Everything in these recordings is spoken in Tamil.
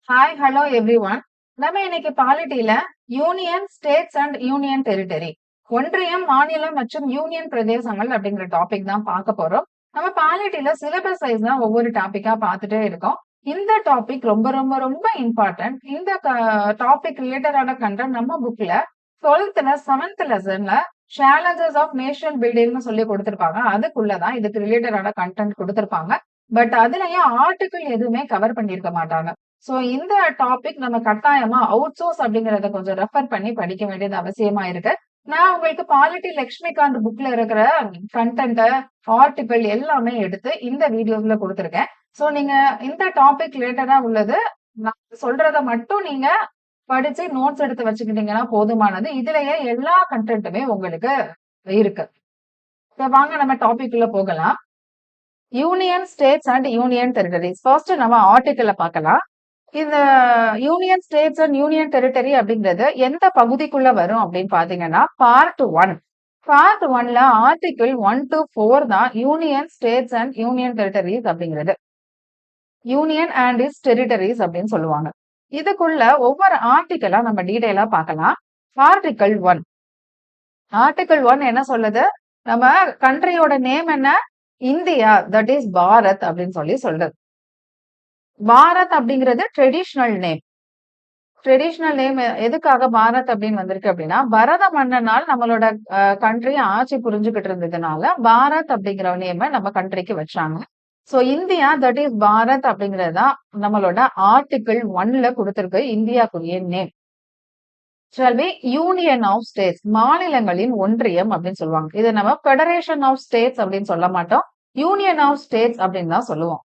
Hi hello everyone. நம்ம இன்னைக்கு பாலிட்டியில union states and union territory, ஒன்றியம் மாநிலம் மற்றும் யூனியன் பிரதேசங்கள் அப்படிங்கிற டாபிக் தான் பார்க்க போறோம். நம்ம பாலிட்டியில சிலபஸ் வைஸ் தான் ஒவ்வொரு டாபிக்கா பார்த்துட்டே இருக்கோம். இந்த டாபிக் ரொம்ப ரொம்ப ரொம்ப இம்பார்ட்டன்ட். இந்த டாபிக் ரிலேட்டடான கண்டென்ட் நம்ம புக்ல 12th 7th லெசன்ல சேலஞ்சஸ் ஆஃப் நேஷனல் பில்டிங்னு சொல்லி கொடுத்திருப்பாங்க. அதுக்குள்ளதான் இதுக்கு ரிலேட்டடான கண்டென்ட் கொடுத்திருப்பாங்க. பட் அதுலயும் ஆர்டிகிள் எதுவுமே கவர் பண்ணியிருக்க மாட்டாங்க. சோ இந்த டாபிக் நம்ம கட்டாயமா அவுட் சோர்ஸ் அப்படிங்கறத கொஞ்சம் ரெஃபர் பண்ணி படிக்க வேண்டியது அவசியமா இருக்கு. நான் உங்களுக்கு பாலிட்டி லட்சுமிகாந்த் புக்ல இருக்கிற கண்டென்ட், ஆர்டிகிள் எல்லாமே எடுத்து இந்த வீடியோஸ்ல கொடுத்திருக்கேன். சோ நீங்க இந்த டாபிக் ரிலேட்டடா உள்ளது நான் சொல்றத மட்டும் நீங்க படிச்சு நோட்ஸ் எடுத்து வச்சுக்கிட்டீங்கன்னா போதுமானது. இதுலயே எல்லா கண்டென்ட்டுமே உங்களுக்கு இருக்கு. இப்ப வாங்க நம்ம டாபிக் உள்ள போகலாம். Union states and union territories. First நம்ம ஆர்டிகிள பார்க்கலாம். இந்த union states and union territory அப்படிங்கிறது எந்த பகுதிக்குள்ள வரும் அப்படின்னு பாத்தீங்கன்னா பார்ட் 1. பார்ட் 1ல ஆர்டிகிள் 1 to 4 தான் union states and union territories அப்படிங்கிறது. யூனியன் அண்ட் இஸ் டெரிட்டரிஸ் அப்படின்னு சொல்லுவாங்க. இதுக்குள்ள ஒவ்வொரு ஆர்டிகிளா நம்ம டீடைலா பார்க்கலாம். ஆர்டிகிள் 1. ஆர்டிகிள் 1 என்ன சொல்லுது? நம்ம கண்ட்ரியோட நேம் என்ன? இந்தியா, தட் இஸ் பாரத் அப்படின்னு சொல்லி சொல்றது. பாரத் அப்படிங்கிறது ட்ரெடிஷனல் நேம். ட்ரெடிஷனல் நேம் எதுக்காக பாரத் அப்படின்னு வந்திருக்கு அப்படின்னா, பரத மன்னனால் நம்மளோட கண்ட்ரி ஆட்சி புரிஞ்சுகிட்டு இருந்ததுனால பாரத் அப்படிங்கிற நேம நம்ம கண்ட்ரிக்கு வச்சாங்க. So India, that is Bharat அப்படிங்கிறது தான் நம்மளோட ஆர்டிகிள் 1ல கொடுத்திருக்கு இந்தியாக்குரிய name. Shall be union of states, மாநிலங்களின் ஒன்றியம் அப்படின்னு சொல்லுவாங்க. இதை நம்ம ஃபெடரேஷன் ஆஃப் ஸ்டேட்ஸ் அப்படின்னு சொல்ல மாட்டோம், யூனியன் ஆஃப் ஸ்டேட்ஸ் அப்படின்னு தான் சொல்லுவோம்.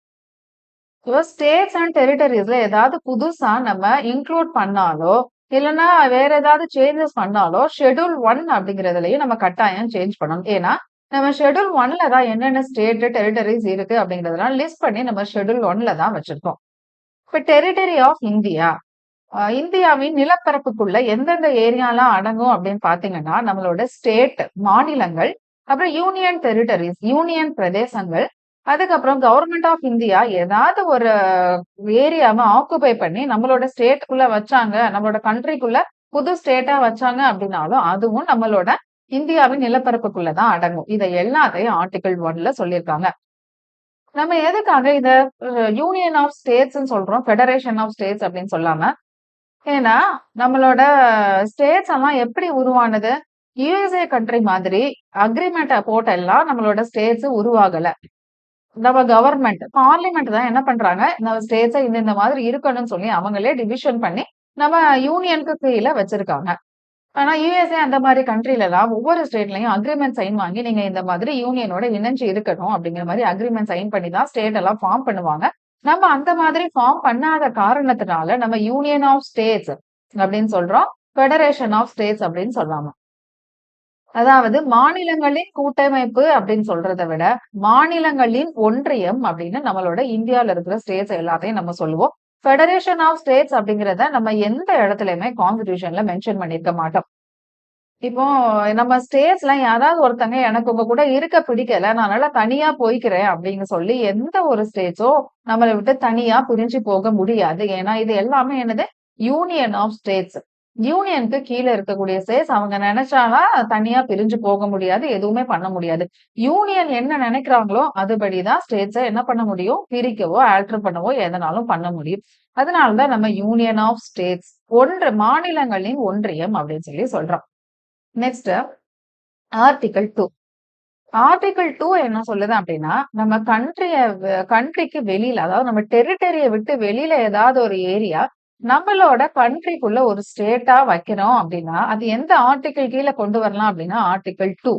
இப்போ ஸ்டேட்ஸ் அண்ட் டெரிட்டரிஸ்ல ஏதாவது புதுசா நம்ம இன்க்ளூட் பண்ணாலோ இல்லைன்னா வேற ஏதாவது சேஞ்சஸ் பண்ணாலோ ஷெட்யூல் 1 அப்படிங்கறதுலயும் நம்ம கட்டாயம் சேஞ்ச் பண்ணணும். ஏன்னா நம்ம ஷெட்யூல் 1ல தான் என்னென்ன ஸ்டேட் டெரிட்டரிஸ் இருக்கு அப்படிங்கறதெல்லாம் லிஸ்ட் பண்ணி நம்ம ஷெட்யூல் 1ல தான் வச்சிருக்கோம். இப்ப டெரிட்டரி ஆஃப் இந்தியா, இந்தியாவின் நிலப்பரப்புக்குள்ள எந்தெந்த ஏரியாலாம் அடங்கும் அப்படின்னு பாத்தீங்கன்னா நம்மளோட ஸ்டேட் மாநிலங்கள், அப்புறம் யூனியன் டெரிட்டரிஸ் யூனியன் பிரதேசங்கள், அதுக்கப்புறம் கவர்மெண்ட் ஆஃப் இந்தியா ஏதாவது ஒரு ஏரியாவை ஆக்குபை பண்ணி நம்மளோட ஸ்டேட்டுக்குள்ள வச்சாங்க, நம்மளோட கண்ட்ரிக்குள்ள புது ஸ்டேட்டா வச்சாங்க அப்படின்னாலும் அதுவும் நம்மளோட இந்தியாவின் நிலப்பரப்புக்குள்ளதான் அடங்கும். இதை எல்லாத்தையும் ஆர்டிகிள் 1ல சொல்லியிருக்காங்க. நம்ம எதுக்காக இத யூனியன் ஆஃப் ஸ்டேட்ஸ் சொல்றோம், ஃபெடரேஷன் ஆஃப் ஸ்டேட்ஸ் அப்படின்னு சொல்லாம? ஏன்னா நம்மளோட ஸ்டேட்ஸ் எல்லாம் எப்படி உருவானது? யுஎஸ்ஏ கண்ட்ரி மாதிரி அக்ரிமெண்ட் போட்டெல்லாம் நம்மளோட ஸ்டேட்ஸ் உருவாகல. நம்ம கவர்மெண்ட் பார்லிமெண்ட் தான் என்ன பண்றாங்க, நம்ம ஸ்டேட்ஸை இந்த மாதிரி இருக்கணும்னு சொல்லி அவங்களே டிவிஷன் பண்ணி நம்ம யூனியனுக்கு கீழே வச்சிருக்காங்க. ஆனா யுஎஸ்ஏ அந்த மாதிரி கண்ட்ரில எல்லாம் ஒவ்வொரு ஸ்டேட்லயும் அக்ரிமெண்ட் சைன் வாங்கி நீங்க இந்த மாதிரி யூனியனோட இணைஞ்சு இருக்கணும் அப்படிங்கிற மாதிரி அக்ரிமெண்ட் சைன் பண்ணி தான் ஸ்டேட் எல்லாம் ஃபார்ம் பண்ணுவாங்க. நம்ம அந்த மாதிரி ஃபார்ம் பண்ணாத காரணத்தினால நம்ம யூனியன் ஆஃப் ஸ்டேட்ஸ் அப்படின்னு சொல்றோம், ஃபெடரேஷன் ஆஃப் ஸ்டேட்ஸ் அப்படின்னு சொல்லாம. அதாவது மாநிலங்களின் கூட்டமைப்பு அப்படின்னு சொல்றதை விட மாநிலங்களின் ஒன்றியம் அப்படின்னு நம்மளோட இந்தியால இருக்கிற ஸ்டேட்ஸ் எல்லாத்தையும் நம்ம சொல்லுவோம். ஃபெடரேஷன் ஆஃப் ஸ்டேட்ஸ் அப்படிங்கிறத நம்ம எந்த இடத்துலயுமே கான்ஸ்டிடியூஷன்ல மென்ஷன் பண்ணிருக்க மாட்டோம். இப்போ நம்ம ஸ்டேட்ஸ்ல யாராவது ஒருத்தங்க எனக்கு உங்க கூட இருக்க பிடிக்கல, நான் அதனால தனியா போய்க்கிறேன் அப்படின்னு சொல்லி எந்த ஒரு ஸ்டேட்ஸோ நம்மளை விட்டு தனியா பிரிஞ்சு போக முடியாது. ஏன்னா இது எல்லாமே என்னது, யூனியன் ஆஃப் ஸ்டேட்ஸ். யூனியனுக்கு கீழே இருக்கக்கூடிய ஸ்டேட்ஸ் அவங்க நினைச்சாலாம் தனியா பிரிஞ்சு போக முடியாது, எதுவுமே பண்ண முடியாது. யூனியன் என்ன நினைக்கிறாங்களோ அதுபடிதான் ஸ்டேட்ஸை என்ன பண்ண முடியும், பிரிக்கவோ ஆல்டர் பண்ணவோ எதனாலும் பண்ண முடியும். அதனாலதான் நம்ம யூனியன் ஆஃப் ஸ்டேட்ஸ், மாநிலங்களின் ஒன்றியம் அப்படின்னு சொல்லி சொல்றோம். Next article 2. ஆர்டிகிள் 2 என்ன சொல்லுது அப்படின்னா, நம்ம கண்ட்ரிக்கு வெளியில, அதாவது நம்ம டெரிட்டரியை விட்டு வெளியில ஏதாவது ஒரு ஏரியா நம்மளோட கண்ட்ரிக்குள்ள ஒரு ஸ்டேட்டா வைக்கிறோம் அப்படின்னா அது எந்த ஆர்டிகிள் கீழே கொண்டு வரலாம் அப்படின்னா ஆர்டிகிள் 2.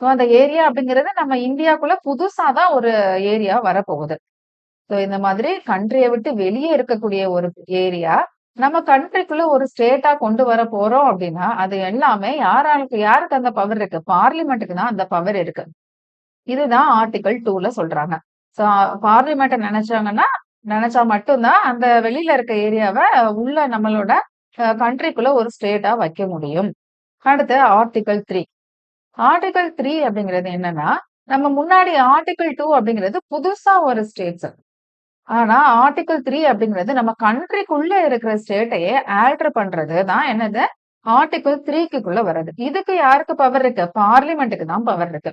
ஸோ அந்த ஏரியா அப்படிங்கிறது நம்ம இந்தியாக்குள்ள புதுசாதான் ஒரு ஏரியா வரப்போகுது. ஸோ இந்த மாதிரி கண்ட்ரியை விட்டு வெளியே இருக்கக்கூடிய ஒரு ஏரியா நம்ம கண்ட்ரிக்குள்ள ஒரு ஸ்டேட்டா கொண்டு வர போறோம் அப்படின்னா அது எல்லாமே யாருக்கு அந்த பவர் இருக்கு? பார்லிமெண்ட்டுக்கு தான் அந்த பவர் இருக்கு. இதுதான் ஆர்டிகிள் 2ல சொல்றாங்க. சோ பார்லிமெண்ட் நினைச்சா மட்டும்தான் அந்த வெளியில இருக்க ஏரியாவை உள்ள நம்மளோட கண்ட்ரிக்குள்ள ஒரு ஸ்டேட்டா வைக்க முடியும். அடுத்து ஆர்டிகிள் 3. ஆர்டிகிள் 3 அப்படிங்கிறது என்னன்னா, நம்ம முன்னாடி ஆர்டிகிள் 2 அப்படிங்கிறது புதுசா ஒரு ஸ்டேட்ஸ். ஆனா ஆர்டிகிள் 3 அப்படிங்கிறது நம்ம கண்ட்ரிக்குள்ள இருக்கிற ஸ்டேட்டையே ஆல்டர் பண்றது தான் என்னது ஆர்டிகிள் 3க்குள்ள வர்றது. இதுக்கு யாருக்கு பவர் இருக்கு? பார்லிமெண்ட்டுக்கு தான் பவர் இருக்கு.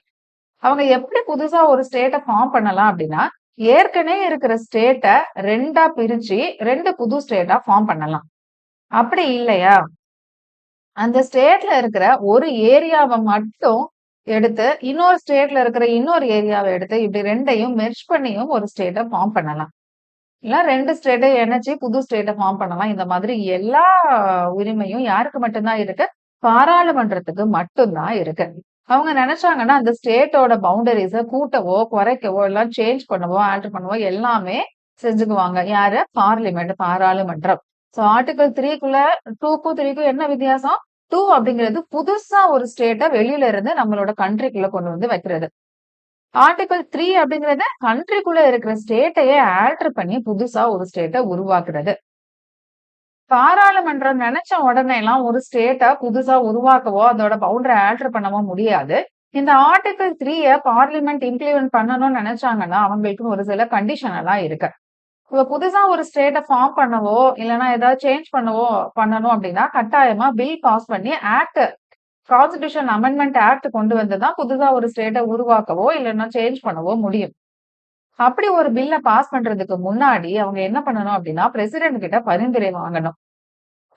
அவங்க எப்படி புதுசா ஒரு ஸ்டேட்ட ஃபார்ம் பண்ணலாம் அப்படின்னா, ஏற்கனவே இருக்கிற ஸ்டேட்ட 2ஆ பிரிச்சு 2 புது ஸ்டேட்டா ஃபார்ம் பண்ணலாம். அப்படி இல்லையா, அந்த ஸ்டேட்ல இருக்கிற ஒரு ஏரியாவ மட்டும் எடுத்து, இன்னொரு ஸ்டேட்ல இருக்கிற இன்னொரு ஏரியாவ எடுத்து, இப்படி 2யும் மெர்ஜ் பண்ணியும் ஒரு ஸ்டேட்ட ஃபார்ம் பண்ணலாம். இல்ல 2 ஸ்டேட்டையும் இணைச்சு புது ஸ்டேட்ட ஃபார்ம் பண்ணலாம். இந்த மாதிரி எல்லா உரிமையும் யாருக்கு மட்டும் தான் இருக்கு? பாராளுமன்றத்துக்கு மட்டும் தான் இருக்கு. அவங்க நெனச்சாங்கன்னா, அந்த ஸ்டேட்டோட பவுண்டரீஸ கூட்டவோ, குறைக்கவோ, இல்ல சேஞ்ச் பண்ணவோ, ஆல்டர் பண்ணவோ எல்லாமே செஞ்சுக்குவாங்க. யாரு? பார்லிமெண்ட், பாராளுமன்றம். சோ ஆர்டிகிள் 3க்குள்ள 2க்கும் 3க்கும் என்ன வித்தியாசம்? 2 அப்படிங்கிறது புதுசா ஒரு ஸ்டேட்ட வெளியில இருந்து நம்மளோட கண்ட்ரிக்குள்ள கொண்டு வந்து வைக்கிறது. ஆர்டிகிள் 3 அப்படிங்கிறது கண்ட்ரிக்குள்ள இருக்கிற ஸ்டேட்டையே ஆல்டர் பண்ணி புதுசா ஒரு ஸ்டேட்ட உருவாக்குறது. பாராளுமன்றம் நெனச்ச உடனேலாம் ஒரு ஸ்டேட்ட புதுசா உருவாக்கவோ, அதோட பவுண்டரி ஆல்டர் பண்ணவோ முடியாது. இந்த ஆர்டிகிள் 3ய பார்லிமென்ட் இம்ப்ளிமெண்ட் பண்ணணும்னு நெனச்சாங்கன்னா, அவங்களுக்குன்னு ஒரு சில கண்டிஷன் எல்லாம் இருக்கு. இப்ப புதுசா ஒரு ஸ்டேட்ட ஃபார்ம் பண்ணவோ, இல்லன்னா ஏதாவது சேஞ்ச் பண்ணணும் அப்படின்னா, கட்டாயமா பில் பாஸ் பண்ணி கான்ஸ்டிடியூஷன் அமெண்ட்மென்ட் ஆக்ட் கொண்டு வந்து தான் புதுசா ஒரு ஸ்டேட்ட உருவாக்கவோ, இல்லன்னா சேஞ்ச் பண்ணவோ முடியும். அப்படி ஒரு பில்ல பாஸ் பண்றதுக்கு முன்னாடி அவங்க என்ன பண்ணணும் அப்படின்னா, பிரசிடென்ட் கிட்ட பரிந்துரை வாங்கணும்.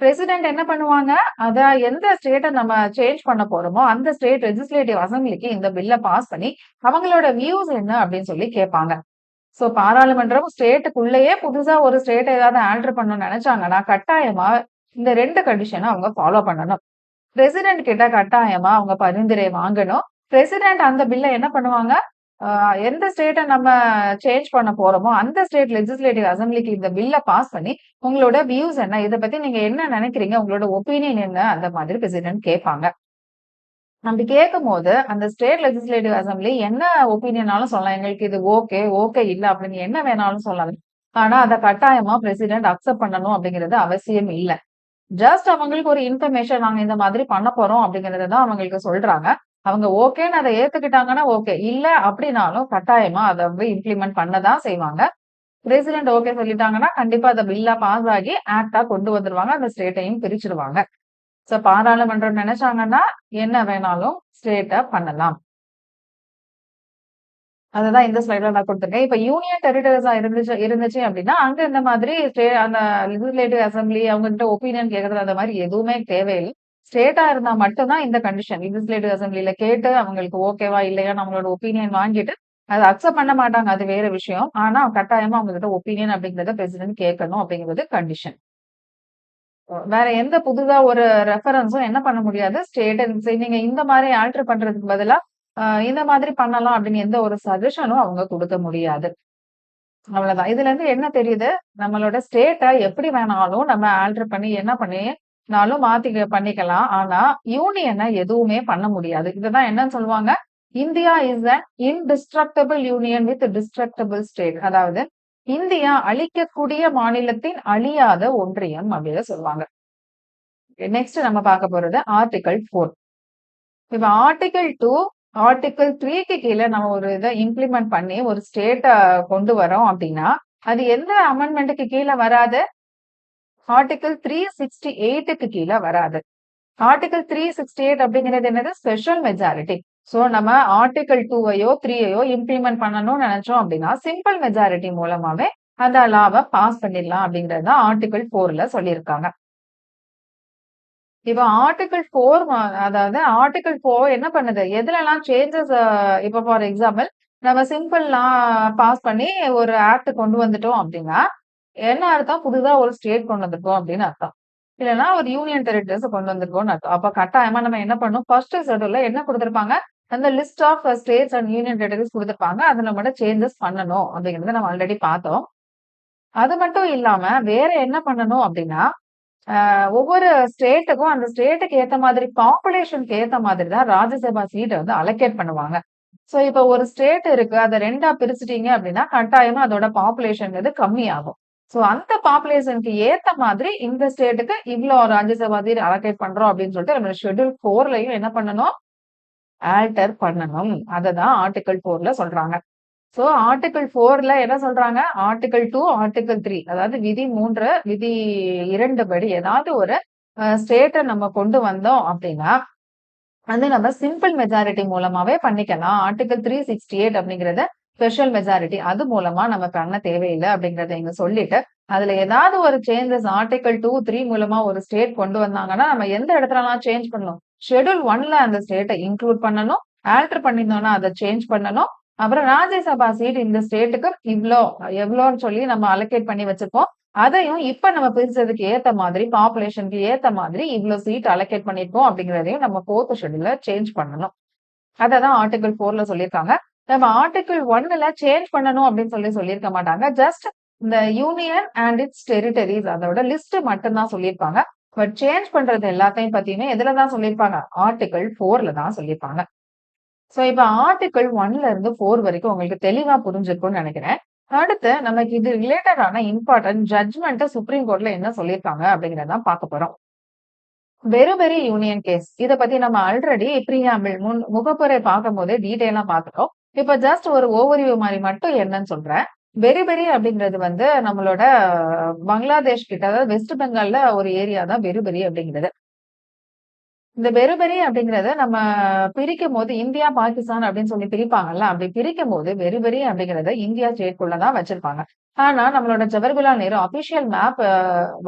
பிரசிடென்ட் என்ன பண்ணுவாங்க, அத எந்த ஸ்டேட்ட நம்ம சேஞ்ச் பண்ண போறோமோ, அந்த ஸ்டேட் லெஜிஸ்லேட்டிவ் அசெம்பிளிக்கு இந்த பில்ல பாஸ் பண்ணி, அவங்களோட வியூஸ் என்ன அப்படின்னு சொல்லி கேட்பாங்க. சோ பாராளுமன்றம் ஸ்டேட்டுக்குள்ளேயே புதுசா ஒரு ஸ்டேட்ட ஏதாவது ஆல்டர் பண்ணணும்னு நெனச்சாங்கன்னா, கட்டாயமா இந்த 2 கண்டிஷன அவங்க ஃபாலோ பண்ணணும். பிரசிடென்ட் கிட்ட கட்டாயமா அவங்க பரிந்துரை வாங்கணும். பிரசிடென்ட் அந்த பில்ல என்ன பண்ணுவாங்க, எந்த ஸ்டேட்ட நம்ம சேஞ்ச் பண்ண போறோமோ, அந்த ஸ்டேட் லெஜிஸ்லேட்டிவ் அசெம்பிளிக்கு இந்த பில்ல பாஸ் பண்ணி, உங்களோட வியூஸ் என்ன? இத பத்தி நீங்க என்ன நெனைக்கிறீங்க? உங்களோட ஒப்பீனியன் என்ன? அந்த மாதிரி பிரசிடென்ட் கேட்பாங்க. அப்படி கேட்கும்போது, அந்த ஸ்டேட் லெஜிஸ்லேட்டிவ் அசெம்பிளி என்ன ஒப்பீனியனாலும் சொல்லலாம். எங்களுக்கு இது ஓகே, ஓகே இல்ல அப்படின்னு என்ன வேணாலும் சொல்லலாம். ஆனா, அத கட்டாயமா பிரசிடென்ட் அக்செப்ட் பண்ணணும் அப்படிங்கிறது அவசியம் இல்ல. ஜஸ்ட் அவங்களுக்கு ஒரு இன்ஃபர்மேஷன் நாங்க இந்த மாதிரி பண்ண போறோம் அப்படிங்கிறத தான் அவங்களுக்கு சொல்றாங்க. அவங்க ஓகேன்னு அத ஏத்துக்கிட்டாங்கன்னா ஓகே. இல்ல அப்படின்னாலும் கட்டாயமா அத வந்து இம்ப்ளிமெண்ட் பண்ண தான் செய்வாங்க. பிரசிடென்ட் ஓகே சொல்லிட்டாங்கன்னா, கண்டிப்பா அத பில்லா பாஸ் ஆகி ஆக்ட்டா கொண்டு வந்துருவாங்க. அந்த ஸ்டேட்டையும் பிரிச்சுருவாங்க. சோ பாராளுமன்றம் நெனச்சாங்கன்னா, என்ன வேணாலும் ஸ்டேட்ட பண்ணலாம். அததான் இந்த ஸ்லைட்ல நான் குடுத்துருக்கேன். இப்ப யூனியன் டெரிட்டரிஸா இருந்துச்சு இருந்துச்சு அப்டின்னா, அங்க இந்த மாதிரி அந்த லெஜிஸ்லேட்டிவ் அசெம்பிளி அவங்ககிட்ட ஒப்பீனியன் கேட்கறது அந்த மாரி எதுவுமே தேவையில்ல. ஸ்டேட்டா இருந்தா மட்டும் தான் இந்த கண்டிஷன். லெஜிஸ்லேட்டிவ் அசெம்பிளில கேட்டு அவங்களுக்கு ஓகேவா, இல்லையான்னு அவங்களோட ஒப்பீனியன் வாங்கிட்டு, அத அக்செப்ட் பண்ண மாட்டாங்க. அது வேற விஷயம். ஆனா கட்டாயமா அவங்க கிட்ட ஒப்பீனியன் அப்படிங்கிறத பிரசிடென்ட் கேட்கணும் அப்படிங்கிறது கண்டிஷன். வேற எந்த புதுதா ஒரு ரெஃபரன்ஸும் என்ன பண்ண முடியாது. நீங்க இந்த மாரி ஆல்டர் பண்றதுக்கு பதிலா, இந்த மாதிரி பண்ணலாம் அப்படின்னு எந்த ஒரு சஜஷனும் அவங்க குடுக்க முடியாது. அவ்வளவுதான். இதுலருந்து என்ன தெரியுது? நம்மளோட ஸ்டேட்ட எப்படி வேணாலும் நம்ம ஆல்டர் பண்ணி என்ன பண்ணினாலும் பண்ணிக்கலாம். ஆனா, யூனியன எதுவுமே பண்ண முடியாது. இதுதான் என்னன்னு சொல்லுவாங்க? India is an indestructible union with destructible state. அதாவது இந்தியா அழிக்கக்கூடிய மாநிலத்தின் அழியாத ஒன்றியம் அப்படின்னு சொல்லுவாங்க. நெக்ஸ்ட் நம்ம பார்க்க போறது ஆர்டிகிள் 4. இப்ப ஆர்டிகிள் 2, ஆர்டிகிள் 3க்கு கீழ நம்ம ஒரு இத இம்ப்ளிமெண்ட் பண்ணி ஒரு ஸ்டேட்ட கொண்டு வரோம் அப்டின்னா, அது எந்த அமெண்ட்மென்ட்க்கு கீழ வராது? ஆர்டிகிள் 368க்கு கீழ வராது. ஆர்டிகிள் 368 அப்படிங்கிறது என்னது? Special majority. சோ நம்ம ஆர்டிகிள் 2வையோ 3யோ இம்ப்ளிமெண்ட் பண்ணணும்னு நெனச்சோம் அப்டின்னா, சிம்பிள் மெஜாரிட்டி மூலமாவே அந்த லாவ பாஸ் பண்ணிடலாம் அப்படிங்கிறது தான் ஆர்டிகிள் 4ல சொல்லியிருக்காங்க. இப்ப ஆர்டிகிள் 4 அதாவது ஆர்டிகிள் 4 என்ன பண்ணுது? எதுலலாம் சேஞ்சஸ் இப்ப ஃபார் எக்ஸாம்பிள் நம்ம சிம்பிள் லா பாஸ் பண்ணி ஒரு ஆக்ட் கொண்டு வந்துட்டோம் அப்டின்னா, என்ன அர்த்தம்? புதுதா ஒரு ஸ்டேட் கொண்டு வந்திருக்கோம் அப்டின்னு அர்த்தம். இல்லன்னா ஒரு யூனியன் டெரிட்டரிஸ கொண்டு வந்திருக்கோம்னு அர்த்தம். அப்ப கட்டாயமா நம்ம என்ன பண்ணணும்? ஃபர்ஸ்ட் ஷெட்யூல்ல என்ன குடுத்திருப்பாங்க? அந்த list of states and union territories குடுத்திருப்பாங்க. அதுல மட்டும் சேஞ்சஸ் பண்ணணும் அப்டிங்கிறத நம்ம ஆல்ரெடி பார்த்தோம். அது மட்டும் இல்லாம வேற என்ன பண்ணணும் அப்டின்னா, ஒவ்வொரு ஸ்டேட்டுக்கும் அந்த ஸ்டேட்டுக்கு ஏத்த மாதிரி பாப்புலேஷனுக்கு ஏத்த மாதிரி தான் ராஜ்யசபா சீட்ட வந்து அலோகேட் பண்ணுவாங்க. சோ இப்ப ஒரு ஸ்டேட் இருக்கு. அத 2ஆ பிரிச்சுட்டீங்க அப்டின்னா, கட்டாயமா அதோட பாப்புலேஷன்ங்கிறது கம்மியாகும். சோ அந்த பாப்புலேஷனுக்கு ஏத்த மாதிரி இந்த ஸ்டேட்டுக்கு இவ்ளோ ராஜ்யசபா சீட் அலோகேட் பண்றோம் அப்டின்னு சொல்லிட்டு நம்ம ஷெட்யூல் 4லயும் என்ன பண்ணணும்? ஆல்டர் பண்ணணும். அததான் ஆர்டிகிள் 4ல சொல்றாங்க. சோ ஆர்டிகிள் 4ல என்ன சொல்றாங்க? ஆர்டிகிள் 2, ஆர்டிகிள் 3 அதாவது விதி 3, விதி 2 படி ஏதாவது ஒரு ஸ்டேட்ட நம்ம கொண்டு வந்தோம் அப்படின்னா, அது நம்ம சிம்பிள் மெஜாரிட்டி மூலமாவே பண்ணிக்கலாம். ஆர்டிகிள் 368 அப்படிங்கிறத ஸ்பெஷல் மெஜாரிட்டி அது மூலமா நம்ம பண்ண தேவையில்ல அப்படிங்கிறத இங்க சொல்லிட்டு, அதுல ஏதாவது ஒரு சேஞ்சஸ் ஆர்டிகிள் 2, 3 மூலமா ஒரு ஸ்டேட் கொண்டு வந்தாங்கன்னா, நம்ம எந்த இடத்துலலாம் சேஞ்ச் பண்ணணும்? ஷெட்யூல் 1ல அந்த ஸ்டேட்ட இன்க்ளூட் பண்ணணும். ஆல்டர் பண்ணியிருந்தோம்னா அத சேஞ்ச் பண்ணணும். அப்புறம் ராஜ்யசபா சீட் இந்த ஸ்டேட்டுக்கு இவ்ளோ, எவ்ளோன்னு சொல்லி நம்ம அலோகேட் பண்ணி வச்சிருப்போம். அதையும் இப்ப நம்ம பிரிச்சதுக்கு ஏத்த மாதிரி, பாப்புலேஷனுக்கு ஏத்த மாதிரி இவ்ளோ சீட் அலோகேட் பண்ணியிருக்கோம் அப்படிங்கிறதையும் நம்ம 4த் ஷெட்யூல்ல சேஞ்ச் பண்ணணும். அததான் ஆர்டிகிள் 4ல சொல்லியிருக்காங்க. நம்ம ஆர்டிகிள் 1ல சேஞ்ச் பண்ணணும் அப்படின்னு சொல்லியிருக்க மாட்டாங்க. ஜஸ்ட் இந்த யூனியன் அண்ட் இட்ஸ் டெரிட்டரிஸ் அதோட லிஸ்ட் மட்டும் தான் சொல்லியிருப்பாங்க. பட் சேஞ்ச் பண்றது எல்லாத்தையும் பத்தியுமே எதுல தான் சொல்லியிருப்பாங்க? ஆர்டிகிள் 4ல தான் சொல்லியிருப்பாங்க. சோ இப்ப ஆர்டிகிள் 1ல இருந்து 4 வரைக்கும் உங்களுக்கு தெளிவா புரிஞ்சிருக்கும்னு நினைக்கிறேன். அடுத்து நமக்கு இது ரிலேட்டடான இம்பார்ட்டன்ட் ஜட்ஜ்மென்ட்ட சுப்ரீம் கோர்ட்ல என்ன சொல்லியிருக்காங்க அப்படிங்கிறத தான் பார்க்க போறோம். வெறுபெரி யூனியன் கேஸ். இத பத்தி நம்ம ஆல்ரெடி ப்ரீஆம்பிள் முகப்புரை பார்க்கும்போதே டீட்டெயிலா பார்த்துட்டோம். இப்ப ஜஸ்ட் ஒரு ஓவர்வியூ மாரி மட்டும் என்னன்னு சொல்றேன். பெரிபெரி அப்படிங்கிறது வந்து நம்மளோட பங்களாதேஷ் கிட்ட அதாவது வெஸ்ட் பெங்கால்ல ஒரு ஏரியா தான் பெரிபெரி அப்படிங்கிறது. இந்த பெருபெரி அப்படிங்கிறத நம்ம பிரிக்கும்போது இந்தியா, பாகிஸ்தான் அப்படின்னு சொல்லி பிரிப்பாங்கல்ல. அப்படி பிரிக்கும்போது பெருபெரி அப்படிங்கிறத இந்தியா ஸ்டேட்குள்ள தான் வச்சிருப்பாங்க. ஆனா நம்மளோட ஜவஹர்லால் நேரு அபிஷியல் மேப்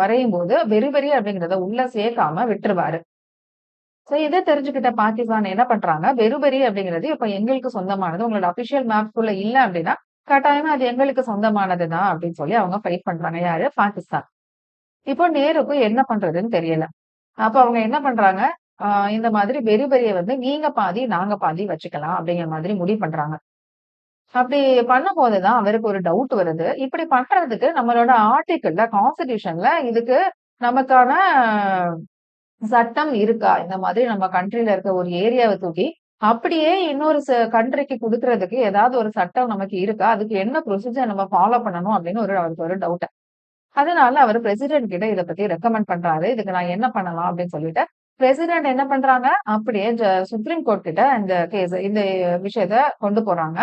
வரையும்போது பெருபெரி அப்படிங்கிறத உள்ள சேர்க்காம விட்டுருவாரு. சோ இத தெரிஞ்சுக்கிட்ட பாகிஸ்தான் என்ன பண்றாங்க, பெருபெரி அப்படிங்கிறது இப்ப எங்களுக்கு சொந்தமானது. உங்களோட அபிஷியல் மேப்க்குள்ள இல்ல அப்படின்னா, கட்டாயமா அது எங்களுக்கு சொந்தமானது தான் அப்படின்னு சொல்லி அவங்க ஃபைட் பண்றாங்க. யாரு? பாகிஸ்தான். இப்போ நேருக்கு என்ன பண்றதுன்னு தெரியல. அப்ப அவங்க என்ன பண்றாங்க, அ இந்த மாதிரி பெரிபெரிய வந்து நீங்க பாதி, நாங்க பாதி வச்சுக்கலாம் அப்படிங்கிற மாதிரி முடிவு பண்றாங்க. அப்படி பண்ணும்போது தான் அவருக்கு ஒரு டவுட் வருது. இப்படி பண்றதுக்கு நம்மளோட ஆர்டிக்கிள்ல, கான்ஸ்டிடியூஷன்ல இதுக்கு நமக்கான சட்டம் இருக்கா? இந்த மாதிரி நம்ம கண்ட்ரில இருக்க ஒரு ஏரியாவ தூக்கி, அப்படியே இன்னொரு கண்ட்ரிக்கு குடுக்குறதுக்கு ஏதாவது ஒரு சட்டம் நமக்கு இருக்கா? அதுக்கு என்ன ப்ரொசீஜர் நம்ம ஃபாலோ பண்ணணும் அப்படின்னு அவருக்கு ஒரு டவுட். அதனால அவரு பிரசிடென்ட் கிட்ட இத பத்தி ரெக்கமெண்ட் பண்றாரு. இதுக்கு நான் என்ன பண்ணலாம் அப்படின்னு சொல்லிட்டு, பிரசிடென்ட் என்ன பண்றாங்க, அப்படியே சுப்ரீம் கோர்ட் கிட்ட இந்த விஷயத்த கொண்டு போறாங்க.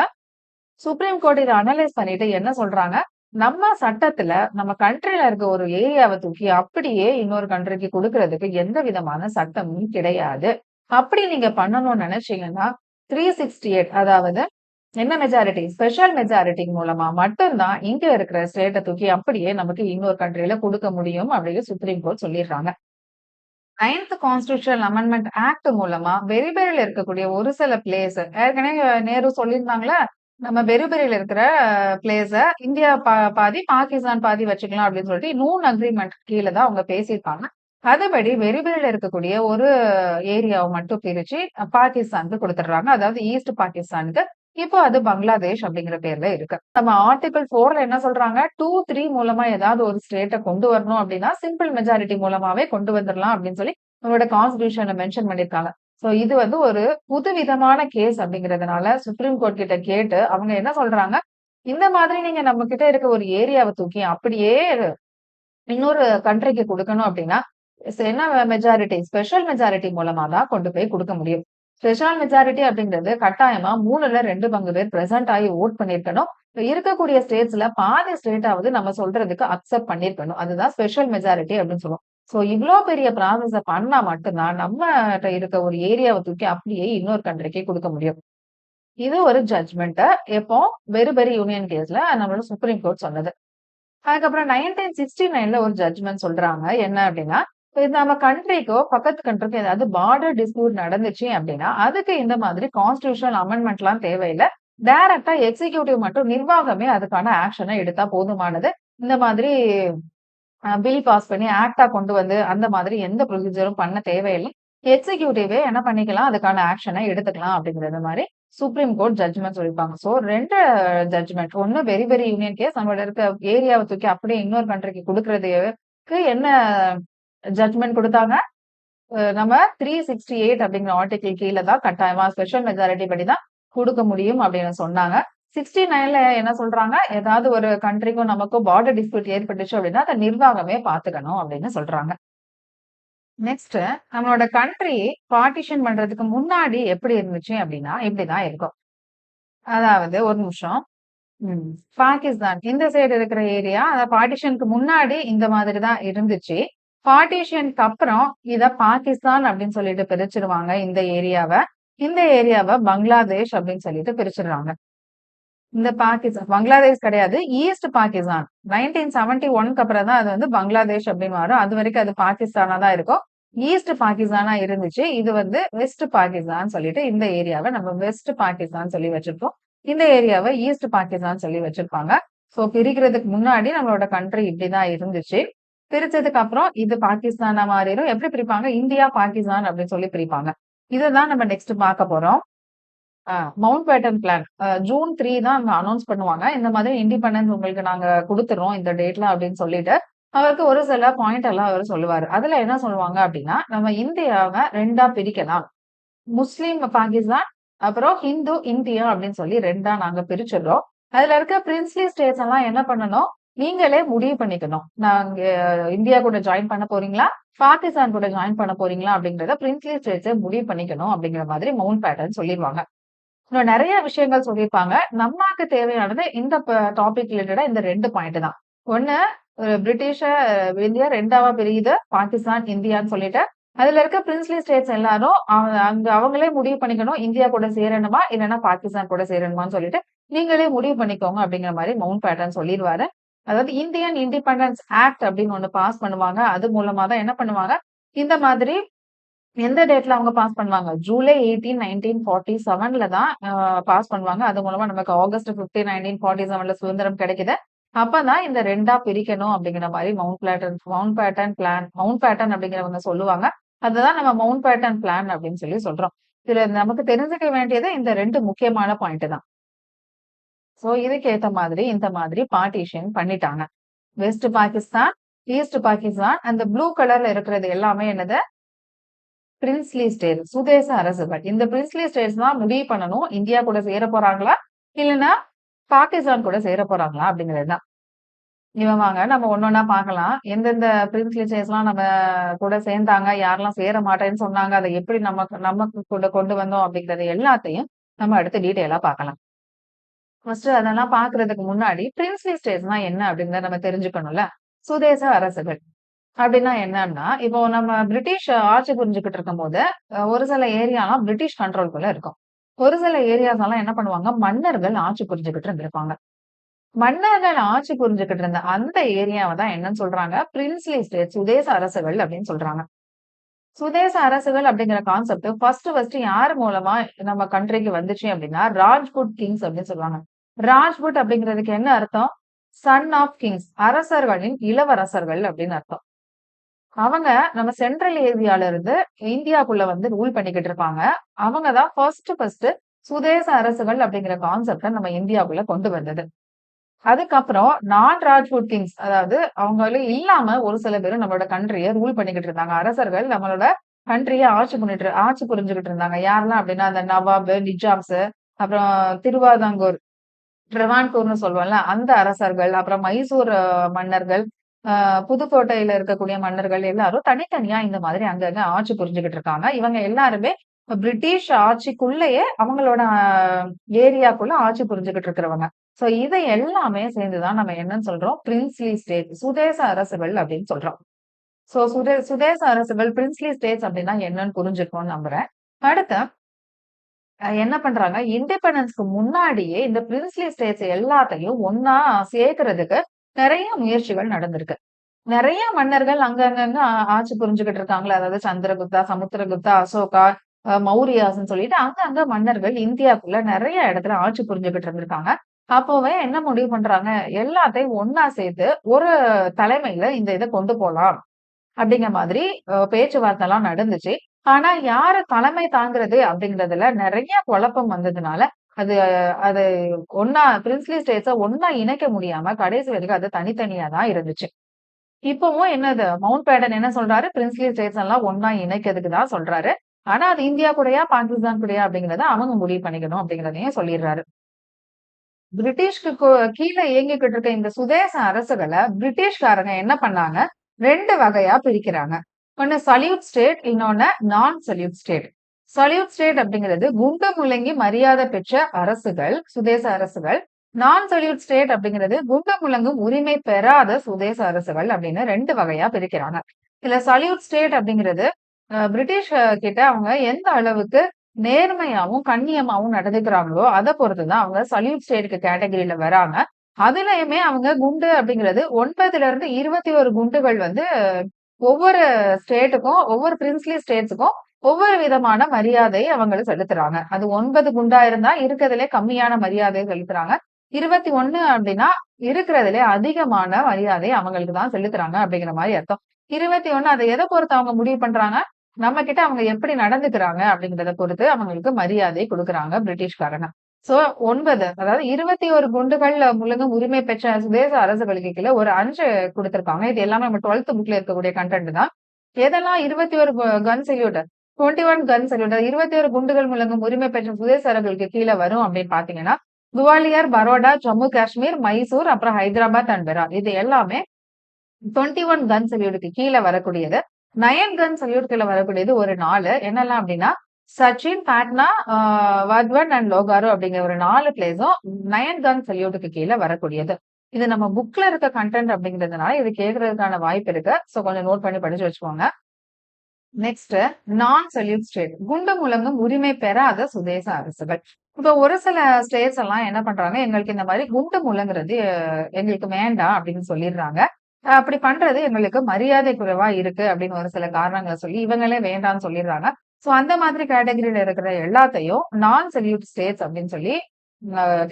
சுப்ரீம் கோர்ட் இத அனலைஸ் பண்ணிட்டு என்ன சொல்றாங்க, நம்ம சட்டத்துல நம்ம கண்ட்ரில இருக்க ஒரு ஏரியாவ தூக்கி அப்படியே இன்னொரு கண்ட்ரிக்கு குடுக்குறதுக்கு எந்த விதமான சட்டமும் கிடையாது. அப்படி நீங்க பண்ணணும்னு நினைச்சீங்கன்னா, 368 அதாவது என்ன மெஜாரிட்டி? ஸ்பெஷல் மெஜாரிட்டி மூலமா மட்டும் தான் இங்க இருக்கிற ஸ்டேட்ட தூக்கி அப்படியே நமக்கு இன்னொரு கண்ட்ரில குடுக்க முடியும் அப்படின்னு சுப்ரீம் கோர்ட் சொல்லிடுறாங்க. 9த் கான்ஸ்டிடியூஷனல் அமெண்ட்மென்ட் ஆக்ட் மூலமா பெரிபெரியில இருக்கக்கூடிய ஒரு சில பிளேஸ் ஏற்கனவே நேரு சொல்லியிருந்தாங்கல்ல, நம்ம பெரிபெரியில இருக்கிற பிளேஸ இந்தியா பாதி, பாகிஸ்தான் பாதி வச்சுக்கலாம் அப்படின்னு சொல்லிட்டு நூன் அக்ரீமெண்ட் கீழ தான் அவங்க பேசியிருப்பாங்க. அதுபடி பெரிபெரியில இருக்கக்கூடிய ஒரு ஏரியாவ மட்டும் பிரிச்சு பாகிஸ்தானுக்கு குடுத்துடுறாங்க. அதாவது ஈஸ்ட் பாகிஸ்தானுக்கு. இப்போ அது பங்களாதேஷ் அப்படிங்கிற பேர்ல இருக்கு. நம்ம ஆர்டிகிள் 4ல என்ன சொல்றாங்க, 2, 3 மூலமா ஏதாவது ஒரு ஸ்டேட்ட கொண்டு வரணும் அப்படின்னா, சிம்பிள் மெஜாரிட்டி மூலமாவே கொண்டு வந்துரலாம் அப்படின்னு சொல்லி நம்மளோட கான்ஸ்டிடியூஷன்ல மென்ஷன் பண்ணியிருக்காங்க. சோ இது வந்து ஒரு புதுவிதமான கேஸ் அப்படிங்கிறதுனால சுப்ரீம் கோர்ட் கிட்ட கேட்டு அவங்க என்ன சொல்றாங்க, இந்த மாதிரி நீங்க நம்ம கிட்ட இருக்க ஒரு ஏரியாவ தூக்கி அப்படியே இன்னொரு கண்ட்ரிக்கு குடுக்கணும் அப்படின்னா, என்ன மெஜாரிட்டி? ஸ்பெஷல் மெஜாரிட்டி மூலமா தான் கொண்டு போய் குடுக்க முடியும். ஸ்பெஷல் மெஜாரிட்டி அப்படிங்கிறது கட்டாயமா 3ல 2 பங்கு பேர் பிரசன்ட் ஆகி வோட் பண்ணியிருக்கணும். இருக்கக்கூடிய ஸ்டேட்ஸ்ல பாதி ஸ்டேட்டாவது நம்ம சொல்றதுக்கு அக்செப்ட் பண்ணியிருக்கணும். அதுதான் ஸ்பெஷல் மெஜாரிட்டி அப்படின்னு சொல்லுவோம். சோ இவ்ளோ பெரிய ப்ராசஸ பண்ணா மட்டும் தான் நம்மட்ட இருக்க ஒரு ஏரியாவ தூக்கி அப்படியே இன்னொரு கண்ட்ரிக்கு குடுக்க முடியும். இது ஒரு ஜட்ஜ்மென்ட். எப்போ? பெரி யூனியன் கேஸ்ல நம்மளோட சுப்ரீம் கோர்ட் சொன்னது. அதுக்கப்புறம் 1969ல ஒரு ஜட்ஜ்மென்ட் சொல்றாங்க. என்ன அப்டின்னா, இது நம்ம கண்ட்ரிக்கோ, பக்கத்து கண்ட்ரிக்கோ ஏதாவது பார்டர் டிஸ்பியூட் நடந்துச்சு அப்டின்னா, அதுக்கு இந்த மாதிரி கான்ஸ்டிடியூஷனல் அமெண்ட்மென்ட்லாம் தேவையில்ல. டைரக்ட்டா எக்ஸிக்யூட்டிவ் மட்டும் நிர்வாகமே அதுக்கான ஆக்ஷன எடுத்தா போதுமானது. இந்த மாதிரி பில் பாஸ் பண்ணி ஆக்ட்டா கொண்டு வந்து அந்த மாதிரி எந்த ப்ரொசீஜரும் பண்ண தேவையில்ல. எக்ஸிக்யூட்டிவே என்ன பண்ணிக்கலாம், அதுக்கான ஆக்ஷன எடுத்துக்கலாம் அப்டிங்கிறது மாரி சுப்ரீம் கோர்ட் ஜட்ஜ்மென்ட் சொல்லியிருப்பாங்க. So 2 judgment. ஒண்ணு பெரி யூனியன் கேஸ் நம்மளோட இருக்க ஏரியாவ தூக்கி அப்படியே இன்னொரு கண்ட்ரிக்கு குடுக்குறதுக்கு என்ன ஜட்ஜ்மென்ட் குடுத்தாங்க? நம்ம 368 அப்படிங்கிற ஆர்டிகிள் கீழ தான் கட்டாயமா ஸ்பெஷல் மெஜாரிட்டி படி தான் குடுக்க முடியும் அப்படின்னு சொன்னாங்க. 69ல என்ன சொல்றாங்க? ஏதாவது ஒரு கண்ட்ரிக்கும் நமக்கும் பார்டர் டிஸ்பியூட் ஏற்பட்டுச்சு அப்படின்னா, அத நிர்வாகமே பார்த்துக்கணும் அப்படின்னு சொல்றாங்க. நெக்ஸ்ட் நம்மளோட கண்ட்ரி பார்ட்டிஷன் பண்றதுக்கு முன்னாடி எப்படி இருந்துச்சு அப்படின்னா, இப்படிதான் இருக்கும். அதாவது ஒரு நிமிஷம். ம். பாகிஸ்தான். இந்த சைடு இருக்கிற ஏரியா, பார்ட்டிஷனுக்கு முன்னாடி இந்த மாதிரி தான் இருந்துச்சு. பார்ட்டிஷனுக்கு அப்புறம் இத பாகிஸ்தான் அப்படின்னு சொல்லிட்டு பிரிச்சுருவாங்க இந்த ஏரியாவ. இந்த ஏரியாவ பங்களாதேஷ் அப்படின்னு சொல்லிட்டு பிரிச்சுடுறாங்க. இந்த பாகிஸ்தான் பங்களாதேஷ் கிடையாது. ஈஸ்ட் பாகிஸ்தான். 1971க்கு அப்புறம் தான் அது வந்து பங்களாதேஷ் அப்படின்னு மாறும். அதுவரைக்கும் அது பாகிஸ்தானா தான் இருக்கும். ஈஸ்ட் பாகிஸ்தானா இருந்துச்சு. இது வந்து வெஸ்ட் பாகிஸ்தான் சொல்லிட்டு இந்த ஏரியாவ நம்ம வெஸ்ட் பாகிஸ்தான் சொல்லி வச்சிருக்கோம். இந்த ஏரியாவ ஈஸ்ட் பாகிஸ்தான் சொல்லி வச்சிருப்பாங்க. சோ பிரிக்கிறதுக்கு முன்னாடி நம்மளோட கண்ட்ரி இப்படிதான் இருந்துச்சு. பிரிச்சதுக்கு அப்புறம் இது பாகிஸ்தானா மாறிடும். எப்படி பிரிப்பாங்க? இந்தியா, பாகிஸ்தான் அப்படின்னு சொல்லி பிரிப்பாங்க. இதுதான் நம்ம நெக்ஸ்ட் பார்க்க போறோம். Mount pattern plan. ஜூன் 3 தான் அங்க அனௌன்ஸ் பண்ணுவாங்க. இந்த மாதிரி இண்டிபெண்டன்ஸ் உங்களுக்கு நாங்க குடுத்துறோம் இந்த டேட்ல அப்படின்னு சொல்லிட்டு, அவருக்கு ஒரு சில பாயிண்ட் எல்லாம் அவரு சொல்லுவாரு. அதுல என்ன சொல்லுவாங்க அப்படின்னா, நம்ம இந்தியாவ 2ஆ பிரிக்கலாம். முஸ்லீம் பாகிஸ்தான், அப்புறம் ஹிந்து இந்தியா அப்படின்னு சொல்லி 2ஆ நாங்க பிரிச்சுடுறோம். அதுல இருக்க பிரின்ஸ்லி ஸ்டேட்ஸ் எல்லாம் என்ன பண்ணணும்? நீங்களே முடிவு பண்ணிக்கணும். நாங்க இந்தியா கூட ஜாயின் பண்ண போறீங்களா? பாகிஸ்தான் கூட ஜாயின் பண்ண போறீங்களா? அப்படிங்கிறத பிரின்ஸ்லி ஸ்டேட்ஸே முடிவு பண்ணிக்கணும் அப்படிங்கிற மாதிரி மவுண்ட் பேட்டன் சொல்லிருவாங்க. இன்னும் நெறைய விஷயங்கள் சொல்லியிருப்பாங்க. நம்மாக்கு தேவையானது இந்த டாபிக் ரிலேட்டடா இந்த 2 பாயிண்ட் தான். 1 பிரிட்டிஷ இந்தியா 2ஆவா பிரியுது. பாகிஸ்தான், இந்தியான்னு சொல்லிட்டு. அதுல இருக்க பிரின்ஸ்லி ஸ்டேட்ஸ் எல்லாரும் அங்க அவங்களே முடிவு பண்ணிக்கணும். இந்தியா கூட சேரணுமா? இல்லன்னா பாகிஸ்தான் கூட சேரணுமான்னு சொல்லிட்டு, நீங்களே முடிவு பண்ணிக்கோங்க அப்படிங்கிற மாரி மவுண்ட் பேட்டன் சொல்லிருவாரு. அதாவது இந்தியன் இண்டிபெண்டன்ஸ் ஆக்ட் அப்படின்னு ஒண்ணு பாஸ் பண்ணுவாங்க. அது மூலமா தான் என்ன பண்ணுவாங்க, இந்த மாதிரி எந்த டேட்ல அவங்க பாஸ் பண்ணுவாங்க? ஜூலை 18, 1947ல தான் பாஸ் பண்ணுவாங்க. அது மூலமா நமக்கு ஆகஸ்ட் 15, 1947ல சுதந்திரம் கிடைக்குது. அப்பதான் இந்த 2ஆ பிரிக்கணும் அப்படிங்கிற மாரி மவுண்ட் பேட்டன் அப்படிங்கிறவங்க சொல்லுவாங்க. அததான் நம்ம மவுண்ட் பேட்டன் பிளான் அப்படின்னு சொல்லி சொல்றோம். இதுல நமக்கு தெரிஞ்சுக்க வேண்டியது இந்த 2 முக்கியமான பாயிண்ட் தான். சோ இதுக்கு ஏத்த மாதிரி இந்த மாதிரி பார்ட்டிஷன் பண்ணிட்டாங்க. வெஸ்ட் பாகிஸ்தான், ஈஸ்ட் பாகிஸ்தான் அந்த ப்ளூ கலர்ல இருக்கிறது எல்லாமே என்னது? பிரின்ஸ்லி ஸ்டேட் சுதேச அரசுகள். இந்த பிரின்ஸ்லி ஸ்டேட்ஸ் தான் முடிவு பண்ணணும். இந்தியா கூட சேர போறாங்களா? இல்லன்னா பாகிஸ்தான் கூட சேர போறாங்களா? அப்படிங்கிறது தான். இவன் வாங்க நம்ம ஒண்ணொண்ணா பார்க்கலாம். எந்தெந்த பிரின்ஸ்லி ஸ்டேட்ஸ்லாம் நம்ம கூட சேர்ந்தாங்க, யாரெல்லாம் சேர மாட்டேன்னு சொன்னாங்க, அத எப்படி நமக்கு நமக்கு கூட கொண்டு வந்தோம் அப்படிங்கிறது எல்லாத்தையும் நம்ம அடுத்து டீட்டெயிலா பார்க்கலாம். ஃபர்ஸ்ட் அதெல்லாம் பார்க்கறதுக்கு முன்னாடி பிரின்ஸ்லி ஸ்டேட்ஸ்னா என்ன அப்படிங்கிறத நம்ம தெரிஞ்சுக்கணும்ல. சுதேச அரசுகள். அப்படின்னா என்னன்னா, இப்போ நம்ம பிரிட்டிஷ் ஆட்சி புரிஞ்சுகிட்டு இருக்கும்போது, ஒரு சில ஏரியாலாம் பிரிட்டிஷ் கண்ட்ரோல்குள்ள இருக்கும். ஒரு சில ஏரியாஸ் எல்லாம் என்ன பண்ணுவாங்க, மன்னர்கள் ஆட்சி புரிஞ்சுகிட்டு இருந்திருப்பாங்க. மன்னர்கள் ஆட்சி புரிஞ்சுகிட்டு இருந்த அந்த ஏரியாவ தான் என்னன்னு சொல்றாங்க, பிரின்ஸ்லி ஸ்டேட் சுதேச அரசுகள் அப்படின்னு சொல்றாங்க. சுதேச அரசுகள் அப்படிங்கிற கான்செப்ட் ஃபர்ஸ்ட் யார் மூலமா நம்ம கண்ட்ரிக்கு வந்துச்சு அப்படின்னா, ராஜ்புட் கிங்ஸ் அப்படின்னு சொல்லுவாங்க. ராஜ்புட் அப்படிங்கிறதுக்கு என்ன அர்த்தம்? Son of kings. அரசர்களின் இளவரசர்கள் அப்படின்னு அர்த்தம். அவங்க நம்ம சென்ட்ரல் ஏரியால இருந்து இந்தியாக்குள்ள வந்து ரூல் பண்ணிக்கிட்டு இருப்பாங்க. அவங்க தான் ஃபர்ஸ்ட் சுதேச அரசுகள் அப்படிங்கிற கான்செப்ட நம்ம இந்தியாக்குள்ள கொண்டு வந்தது. அதுக்கப்புறம் நான் ராஜ்புட் கிங்ஸ் அதாவது அவங்களே இல்லாம ஒரு சில பேரு நம்மளோட கண்ட்ரிய ரூல் பண்ணிக்கிட்டு இருந்தாங்க. அரசர்கள் நம்மளோட கண்ட்ரிய ஆட்சி புரிஞ்சுகிட்டு இருந்தாங்க. யாரெல்லாம் அப்படின்னா, அந்த நவாப், நிஜாம்ஸ், அப்புறம் திருவாதாங்கூர், ட்ரவான்கூர்ன்னு சொல்லுவோம்ல, அந்த அரசர்கள், அப்புறம் மைசூர் மன்னர்கள், புதுக்கோட்டையில இருக்கக்கூடிய மன்னர்கள் எல்லாரும் தனித்தனியா இந்த மாதிரி அங்கங்க ஆட்சி புரிஞ்சுகிட்டு இருக்காங்க. இவங்க எல்லாருமே பிரிட்டிஷ் ஆட்சிக்குள்ளேயே அவங்களோட ஏரியாக்குள்ள ஆட்சி புரிஞ்சுகிட்டு இருக்கிறவங்க. சோ இதை எல்லாமே சேர்ந்துதான் நம்ம என்னன்னு சொல்றோம்? பிரின்ஸ்லி ஸ்டேட் சுதேச அரசுகள் அப்படின்னு சொல்றோம். சோ சுதேச அரசுகள் பிரின்ஸ்லி ஸ்டேட்ஸ் அப்படின்னா என்னன்னு புரிஞ்சிருக்கும்னு நம்புறேன். அடுத்து என்ன பண்றாங்க, இண்டிபெண்டன்ஸ்க்கு முன்னாடியே இந்த பிரின்ஸ்லி ஸ்டேட்ஸ் எல்லாத்தையும் ஒண்ணா சேர்க்கிறதுக்கு நெறைய முயற்சிகள் நடந்திருக்கு. நெறைய மன்னர்கள் அங்கங்க ஆட்சி புரிஞ்சுகிட்டு இருக்காங்கல்ல. அதாவது சந்திரகுப்தா, சமுத்திரகுப்தா, அசோகா, மௌரியாஸ்ன்னு சொல்லிட்டு அங்கங்க மன்னர்கள் இந்தியாக்குள்ள நெறைய இடத்துல ஆட்சி புரிஞ்சுகிட்டு இருந்திருக்காங்க. அப்பவே என்ன முடிவு பண்றாங்க, எல்லாத்தையும் ஒண்ணா சேர்த்து ஒரு தலைமையில இந்த இத கொண்டு போலாம். அப்படிங்கிற மாதிரி பேச்சுவார்த்தைலாம் நடந்துச்சு. ஆனா யாரு தலைமை தாங்குறது அப்படிங்கிறதுல நெறைய குழப்பம் வந்ததுனால, அது அது ஒண்ணா பிரின்ஸ்லி ஸ்டேட்ஸ ஒண்ணா இணைக்க முடியாம கடைசி வரைக்கும் அது தனித்தனியா தான் இருந்துச்சு. இப்பவும் என்னது மவுண்ட் பேட்டன் என்ன சொல்றாரு? பிரின்ஸ்லி ஸ்டேட்ஸ் எல்லாம் ஒண்ணா இணைக்கிறதுக்கு தான் சொல்றாரு. ஆனா அது இந்தியா கூடயா, பாகிஸ்தான் கூடயா அப்படிங்கிறத அவங்க முடிவு பண்ணிக்கணும் அப்படிங்கிறதையும் சொல்லிடுறாரு. பிரிட்டிஷ்க்கு கீழ இயங்கிக்கிட்டு இருக்க இந்த சுதேச அரசுகள பிரிட்டிஷ்காரங்க என்ன பண்ணாங்க? 2 வகையா பிரிக்கிறாங்க. ஒண்ணு சல்யூட் ஸ்டேட், இன்னொன்னு நான் சல்யூட் ஸ்டேட். சல்யூட் ஸ்டேட் அப்படிங்கிறது குண்டு முழங்கி மரியாதை பெற்ற அரசுகள், சுதேச அரசுகள். நான் சொல்யூட் ஸ்டேட் அப்படிங்கிறது குண்டு முழங்கும் உரிமை பெறாத சுதேச அரசுகள் அப்படின்னு 2 வகையா பிரிக்கிறாங்க. இதுல சல்யூட் ஸ்டேட் அப்படிங்கிறது பிரிட்டிஷ் கிட்ட அவங்க எந்த அளவுக்கு நேர்மையாவும், கண்ணியமாவும் நடந்துக்கிறாங்களோ, அத பொறுத்து தான் அவங்க சல்யூட் ஸ்டேட்க்கு கேட்டகரில வராங்க. அதுலயுமே அவங்க குண்டு அப்படிங்கிறது 9ல இருந்து 21 குண்டுகள் வந்து ஒவ்வொரு ஸ்டேட்டுக்கும், ஒவ்வொரு பிரின்ஸ்லி ஸ்டேட்ஸ்க்கும் ஒவ்வொரு விதமான மரியாதை அவங்கள செலுத்துறாங்க. அது 9 குண்டா இருந்தா இருக்கிறதுலே கம்மியான மரியாதை செலுத்துறாங்க. 21 அப்படின்னா இருக்கிறதுலே அதிகமான மரியாதை அவங்களுக்கு தான் செலுத்துறாங்க அப்படிங்கிற மாரி அர்த்தம். 21 அத எத பொறுத்து அவங்க முடிவு பண்றாங்க? நம்ம கிட்ட அவங்க எப்படி நடந்துக்கிறாங்க அப்படிங்கிறத பொறுத்து அவங்களுக்கு மரியாதை குடுக்குறாங்க பிரிட்டிஷ்காரங்க. சோ 9 அதாவது 21 குண்டுகள் முழுதும் உரிமை பெற்ற சுதேச அரசுகளுக்கு கீழ ஒரு 5 குடுத்திருக்காங்க. இது எல்லாமே நம்ம 12த் புக்ல இருக்கக்கூடிய கன்டென்ட் தான். எதெல்லாம் 21 கன் சல்யூட் 21 கன் சல்யூட் 21 குண்டுகள் முழங்கும் உரிமை பெற்ற சுதேச அரசுகளுக்கு கீழ வரும் அப்படின்னு பாத்தீங்கன்னா, குவாலியர், பரோடா, ஜம்மு காஷ்மீர், மைசூர், அப்புறம் ஹைதராபாத் அண்ட் பெரார். இது எல்லாமே 21 கன் சல்யூட்க்கு கீழ வரக்கூடியது. 9 கன் சல்யூட் கீழ வரக்கூடியது ஒரு 4 என்னெல்லாம் அப்படின்னா, சச்சின், பாட்னா, வத்வன் அண்ட் லோகாரு அப்படிங்கிற ஒரு 4 பிளேஸும் 9 கன் சல்யூட்டுக்கு கீழ வரக்கூடியது. இது நம்ம புக்ல இருக்க கன்டென்ட் அப்படிங்கிறதுனால இது கேட்கறதுக்கான வாய்ப்பு இருக்கு. சோ கொஞ்சம் நோட் பண்ணி படிச்சு வச்சுக்கோங்க. நெக்ஸ்ட் நான் சல்யூட் ஸ்டேட் குண்டு முழங்கும் உரிமை பெறாத சுதேச அரசுகள். இப்ப ஒரு சில ஸ்டேட்ஸ் எல்லாம் என்ன பண்றாங்க, எங்களுக்கு இந்த மாதிரி குண்டு முழங்குறது எங்களுக்கு வேண்டாம் அப்படின்னு சொல்லிடுறாங்க. அப்படி பண்றது எங்களுக்கு மரியாதை குறைவா இருக்கு அப்படின்னு ஒரு சில காரணங்கள சொல்லி இவங்களே வேண்டாம்னு சொல்லிடுறாங்க. சோ அந்த மாதிரி கேட்டகரியில இருக்கிற எல்லாத்தையும் நான் சல்யூட் ஸ்டேட்ஸ் அப்படின்னு சொல்லி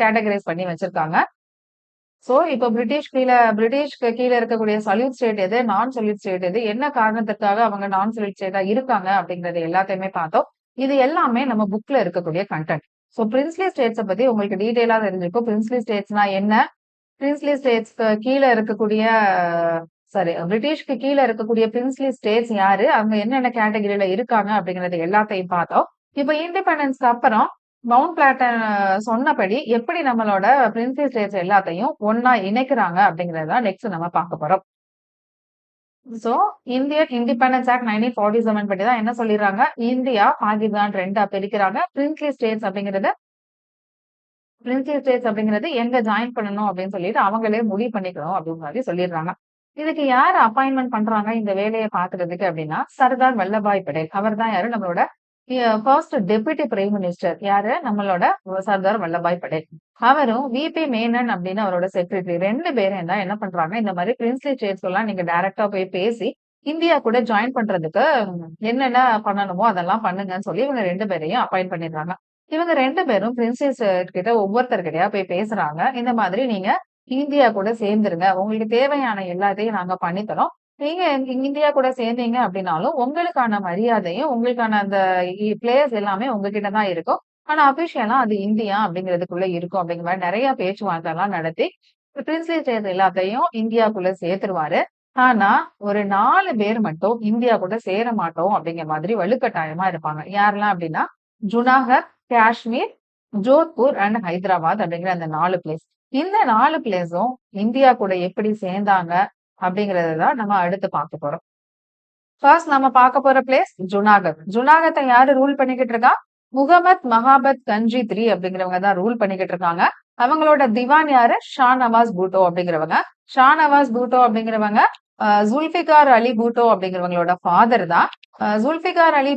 கேட்டகரைஸ் பண்ணி வச்சிருக்காங்க. சோ, இப்ப பிரிட்டிஷ்க்கு கீழ இருக்கக்கூடிய சல்யூட் ஸ்டேட் எது? நான் சல்யூட் ஸ்டேட் எது? என்ன காரணத்துக்காக அவங்க நான் சல்யூட் ஸ்டேட்டா இருக்காங்க? அப்படிங்கிறது எல்லாத்தையுமே பார்த்தோம். இது எல்லாமே நம்ம புக்ல இருக்கக்கூடிய கன்டென்ட். சோ, பிரின்ஸ்லி ஸ்டேட்ஸ பத்தி உங்களுக்கு டீட்டெயிலா தெரிஞ்சிருக்கும். பிரின்ஸ்லி ஸ்டேட்ஸ்னா என்ன? பிரின்ஸ்லி ஸ்டேட்ஸ்க்கு கீழ இருக்கக்கூடிய பிரிட்டிஷ்க்கு கீழ இருக்கக்கூடிய பிரின்ஸ்லி ஸ்டேட்ஸ் யாரு? அவங்க என்னென்ன கேட்டகரியில இருக்காங்க? அப்படிங்கிறது எல்லாத்தையும் பார்த்தோம். இப்ப இண்டிபெண்டன்ஸ்க்கு அப்புறம் மவுண்ட் பிளாட்டன் சொன்னபடி எப்படி நம்மளோட பிரின்ஸ்லி ஸ்டேட்ஸ் எல்லாத்தையும் ஒண்ணா இணைக்கிறாங்க அப்படிங்கறத தான் நெக்ஸ்ட் நம்ம பார்க்க போறோம். சோ இந்தியன் இண்டிபெண்டன்ஸ் ஆக்ட் 1947 படி தான் என்ன சொல்லிடுறாங்க, இந்தியா பாகிஸ்தான் 2ஆ பிரிக்கிறாங்க. பிரின்ஸ்லி ஸ்டேட்ஸ் அப்படிங்கிறது எங்க ஜாயின் பண்ணணும் அப்படின்னு சொல்லிட்டு அவங்களே முடிவு பண்ணிக்கணும் அப்படின்னு மாதிரி சொல்லிடுறாங்க. இதுக்கு யார் அப்பாயின்மெண்ட் பண்றாங்க இந்த வேலையை பாக்குறதுக்கு அப்படின்னா, சர்தார் வல்லபாய் படேல். அவர் தான் யாரு, நம்மளோட ஃபர்ஸ்ட் டெபுட்டி பிரைம் மினிஸ்டர். யாரு, நம்மளோட சர்தார் வல்லபாய் படேல். அவரும் விபி மேனன் அப்படின்னு அவரோட செக்ரட்டரி 2 பேரும் தான் என்ன பண்றாங்க, இந்த மாதிரி பிரின்ஸ்லி ஸ்டேட்ஸ் எல்லாம் நீங்க டைரக்டா போய் பேசி இந்தியா கூட ஜாயின் பண்றதுக்கு என்னென்ன பண்ணணுமோ அதெல்லாம் பண்ணுங்கன்னு சொல்லி இவங்க 2 பேரையும் அப்பாயிண்ட் பண்ணிடுறாங்க. இவங்க 2 பேரும் பிரின்சஸ் கிட்ட ஒவ்வொருத்தர்கிட்டயா போய் பேசுறாங்க. இந்த மாதிரி நீங்க இந்தியா கூட சேர்ந்துருங்க. உங்களுக்கு தேவையான எல்லாத்தையும் நாங்க பண்ணி தரோம். நீங்க இந்தியா கூட சேர்ந்தீங்க அப்படின்னாலும், உங்களுக்கான மரியாதையும், உங்களுக்கான அந்த பிளேயர்ஸ் எல்லாமே உங்ககிட்ட தான் இருக்கும். ஆனா அபிஷியலா அது இந்தியா அப்படிங்கிறதுக்குள்ள இருக்கும் அப்படிங்கிற மாரி நெறைய பேச்சுவார்த்தை எல்லாம் நடத்தி, பிரின்ஸ்லி ஸ்டேட்ஸ் எல்லாத்தையும் இந்தியாக்குள்ள சேர்த்துருவாரு. ஆனா, ஒரு 4 பேர் மட்டும் இந்தியா கூட சேர மாட்டோம் அப்படிங்கிற மாதிரி வலுக்கட்டாயமா இருப்பாங்க. யாரெல்லாம் அப்படின்னா, ஜுனாகத், காஷ்மீர், ஜோத்பூர் அண்ட் ஹைதராபாத் அப்படிங்கிற அந்த 4 பிளேஸ். இந்த 4 பிளேஸும் இந்தியா கூட எப்படி சேர்ந்தாங்க அப்படிங்கறத தான் நம்ம அடுத்து பார்க்க போறோம். ஃபர்ஸ்ட் நம்ம பார்க்க போற பிளேஸ் ஜுனாகத். ஜுனாகத்தை யாரு ரூல் பண்ணிக்கிட்டு இருக்கா? முகமது மகாபத் கஞ்சி 3 அப்படிங்கிறவங்க தான் ரூல் பண்ணிக்கிட்டு இருக்காங்க. அவங்களோட திவான் யாரு? ஷா நவாஸ் பூட்டோ அப்படிங்கிறவங்க. ஷா நவாஸ் பூட்டோ அப்படிங்கிறவங்க ஜுல்பிகார் அலி பூட்டோ அப்படிங்கிறவங்களோட ஃபாதர் தான். ஜுல்பிகார் அலி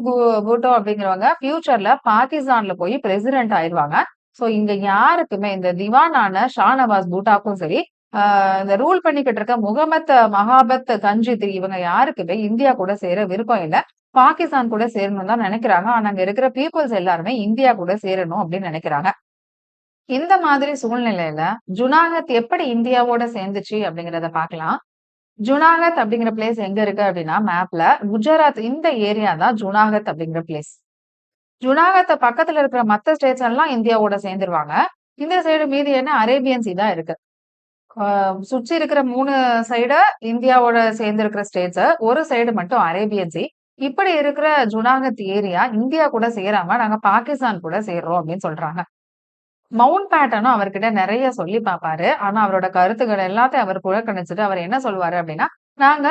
பூட்டோ அப்படிங்கிறவங்க ஃபியூச்சர்ல பாகிஸ்தான்ல போய் பிரசிடென்ட் ஆயிருவாங்க. சோ இங்க யாருக்குமே இந்த திவானான ஷா நவாஸ் பூட்டாக்கும் சரி, இந்த ரூல் பண்ணிக்கிட்டு இருக்க முகமது மகாபத் கஞ்சி 3 இவங்க யாருக்குமே இந்தியா கூட சேர விருப்பம் இல்ல. பாகிஸ்தான் கூட சேரணும்னு தான் நினைக்கிறாங்க. ஆனா அங்க இருக்கிற பீப்புள்ஸ் எல்லாருமே இந்தியா கூட சேரணும் அப்படின்னு நினைக்கிறாங்க. இந்த மாதிரி சூழ்நிலையில ஜுனாகத் எப்படி இந்தியாவோட சேர்ந்துச்சு அப்படிங்கறத பார்க்கலாம். ஜுனாகத் அப்படிங்கிற பிளேஸ் எங்க இருக்கு அப்படின்னா மேப்ல குஜராத் இந்த ஏரியா தான் ஜுனாகத் அப்படிங்கிற பிளேஸ். ஜுனாகத் பக்கத்துல இருக்கிற மத்த ஸ்டேட்ஸ் எல்லாம் இந்தியாவோட சேர்ந்துருவாங்க. இந்த சைடு மீதி என்ன அரேபியன் சி தான் இருக்கு. சுற்றி இருக்கிற 3 சைடு இந்தியாவோட சேர்ந்து இருக்கிற ஸ்டேட்ஸ், ஒரு சைடு மட்டும் அரேபியன் சி. இப்படி இருக்கிற ஜுனாகத் ஏரியா இந்தியா கூட சேராம நாங்க பாகிஸ்தான் கூட சேர்றோம் அப்படின்னு சொல்றாங்க. மவுண்ட் பேட்டனும் அவர்கிட்ட நிறைய சொல்லி பார்ப்பாரு. ஆனா அவரோட கருத்துக்கள் எல்லாத்தையும் அவர் புறக்கணிச்சுட்டு அவர் என்ன சொல்லுவாரு அப்படின்னா, நாங்க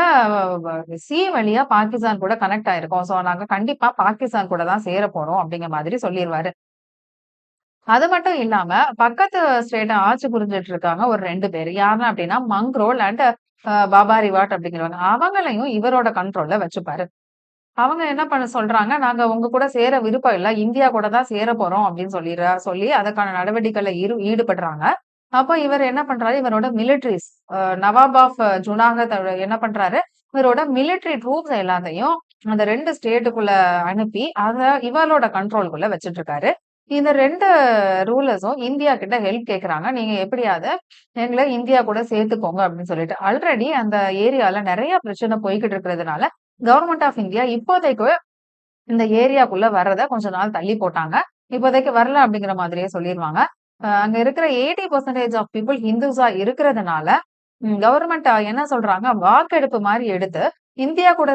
சி வழியா பாகிஸ்தான் கூட கனெக்ட் ஆயிருக்கோம். சோ நாங்க கண்டிப்பா பாகிஸ்தான் கூட தான் சேர போறோம் அப்படிங்கிற மாதிரி சொல்லிருவாரு. அது மட்டும் இல்லாம, பக்கத்து ஸ்டேட்ட ஆட்சி புரிஞ்சுட்டு இருக்காங்க ஒரு 2 பேரு. யாருன்னு அப்டின்னா, மங்க்ரோல் அண்ட் பாபாரிவாட் அப்படிங்கிறவங்க. அவங்களையும் இவரோட கண்ட்ரோல்ல வச்சுப்பாரு. அவங்க என்ன பண்ண சொல்றாங்க, "நாங்க உங்க கூட சேர விருப்பம் இல்ல. இந்தியா கூட தான் சேர போறோம்" அப்படின்னு சொல்லி அதற்கான நடவடிக்கைகள்ல ஈடுபடுறாங்க. அப்போ இவர் என்ன பண்றாரு, இவரோட மிலிட்டரிஸ் நவாப் ஆஃப் ஜுனாகத் என்ன பண்றாரு, இவரோட மிலிட்டரி ட்ரூப்ஸ் எல்லாத்தையும் அந்த 2 ஸ்டேட்டுக்குள்ள அனுப்பி, அத இவரோட கண்ட்ரோல்குள்ள வச்சுட்டு இருக்காரு. இந்த 2 ரூலர்ஸும் இந்தியா கிட்ட ஹெல்ப் கேட்கறாங்க. "நீங்க எப்படியாவது எங்கள இந்தியா கூட சேர்த்துக்கோங்க" அப்படின்னு சொல்லிட்டு. ஆல்ரெடி அந்த ஏரியால நெறைய பிரச்சனை போய்க்கிட்டு இருக்கிறதுனால, கவர்ன்மெண்ட் ஆஃப் இந்தியா இப்போதைக்கு இந்த ஏரியாக்குள்ள வர்றத கொஞ்ச நாள் தள்ளி போட்டாங்க. இப்போதைக்கு வரல அப்படிங்கிற மாதிரியே சொல்லிருவாங்க. அங்க இருக்கிற 80% ஆஃப் பீப்பிள் ஹிந்துஸா இருக்கிறதுனால, கவர்ன்மெண்ட் என்ன சொல்றாங்க, வாக்கெடுப்பு மாரி எடுத்து, இந்தியா கூட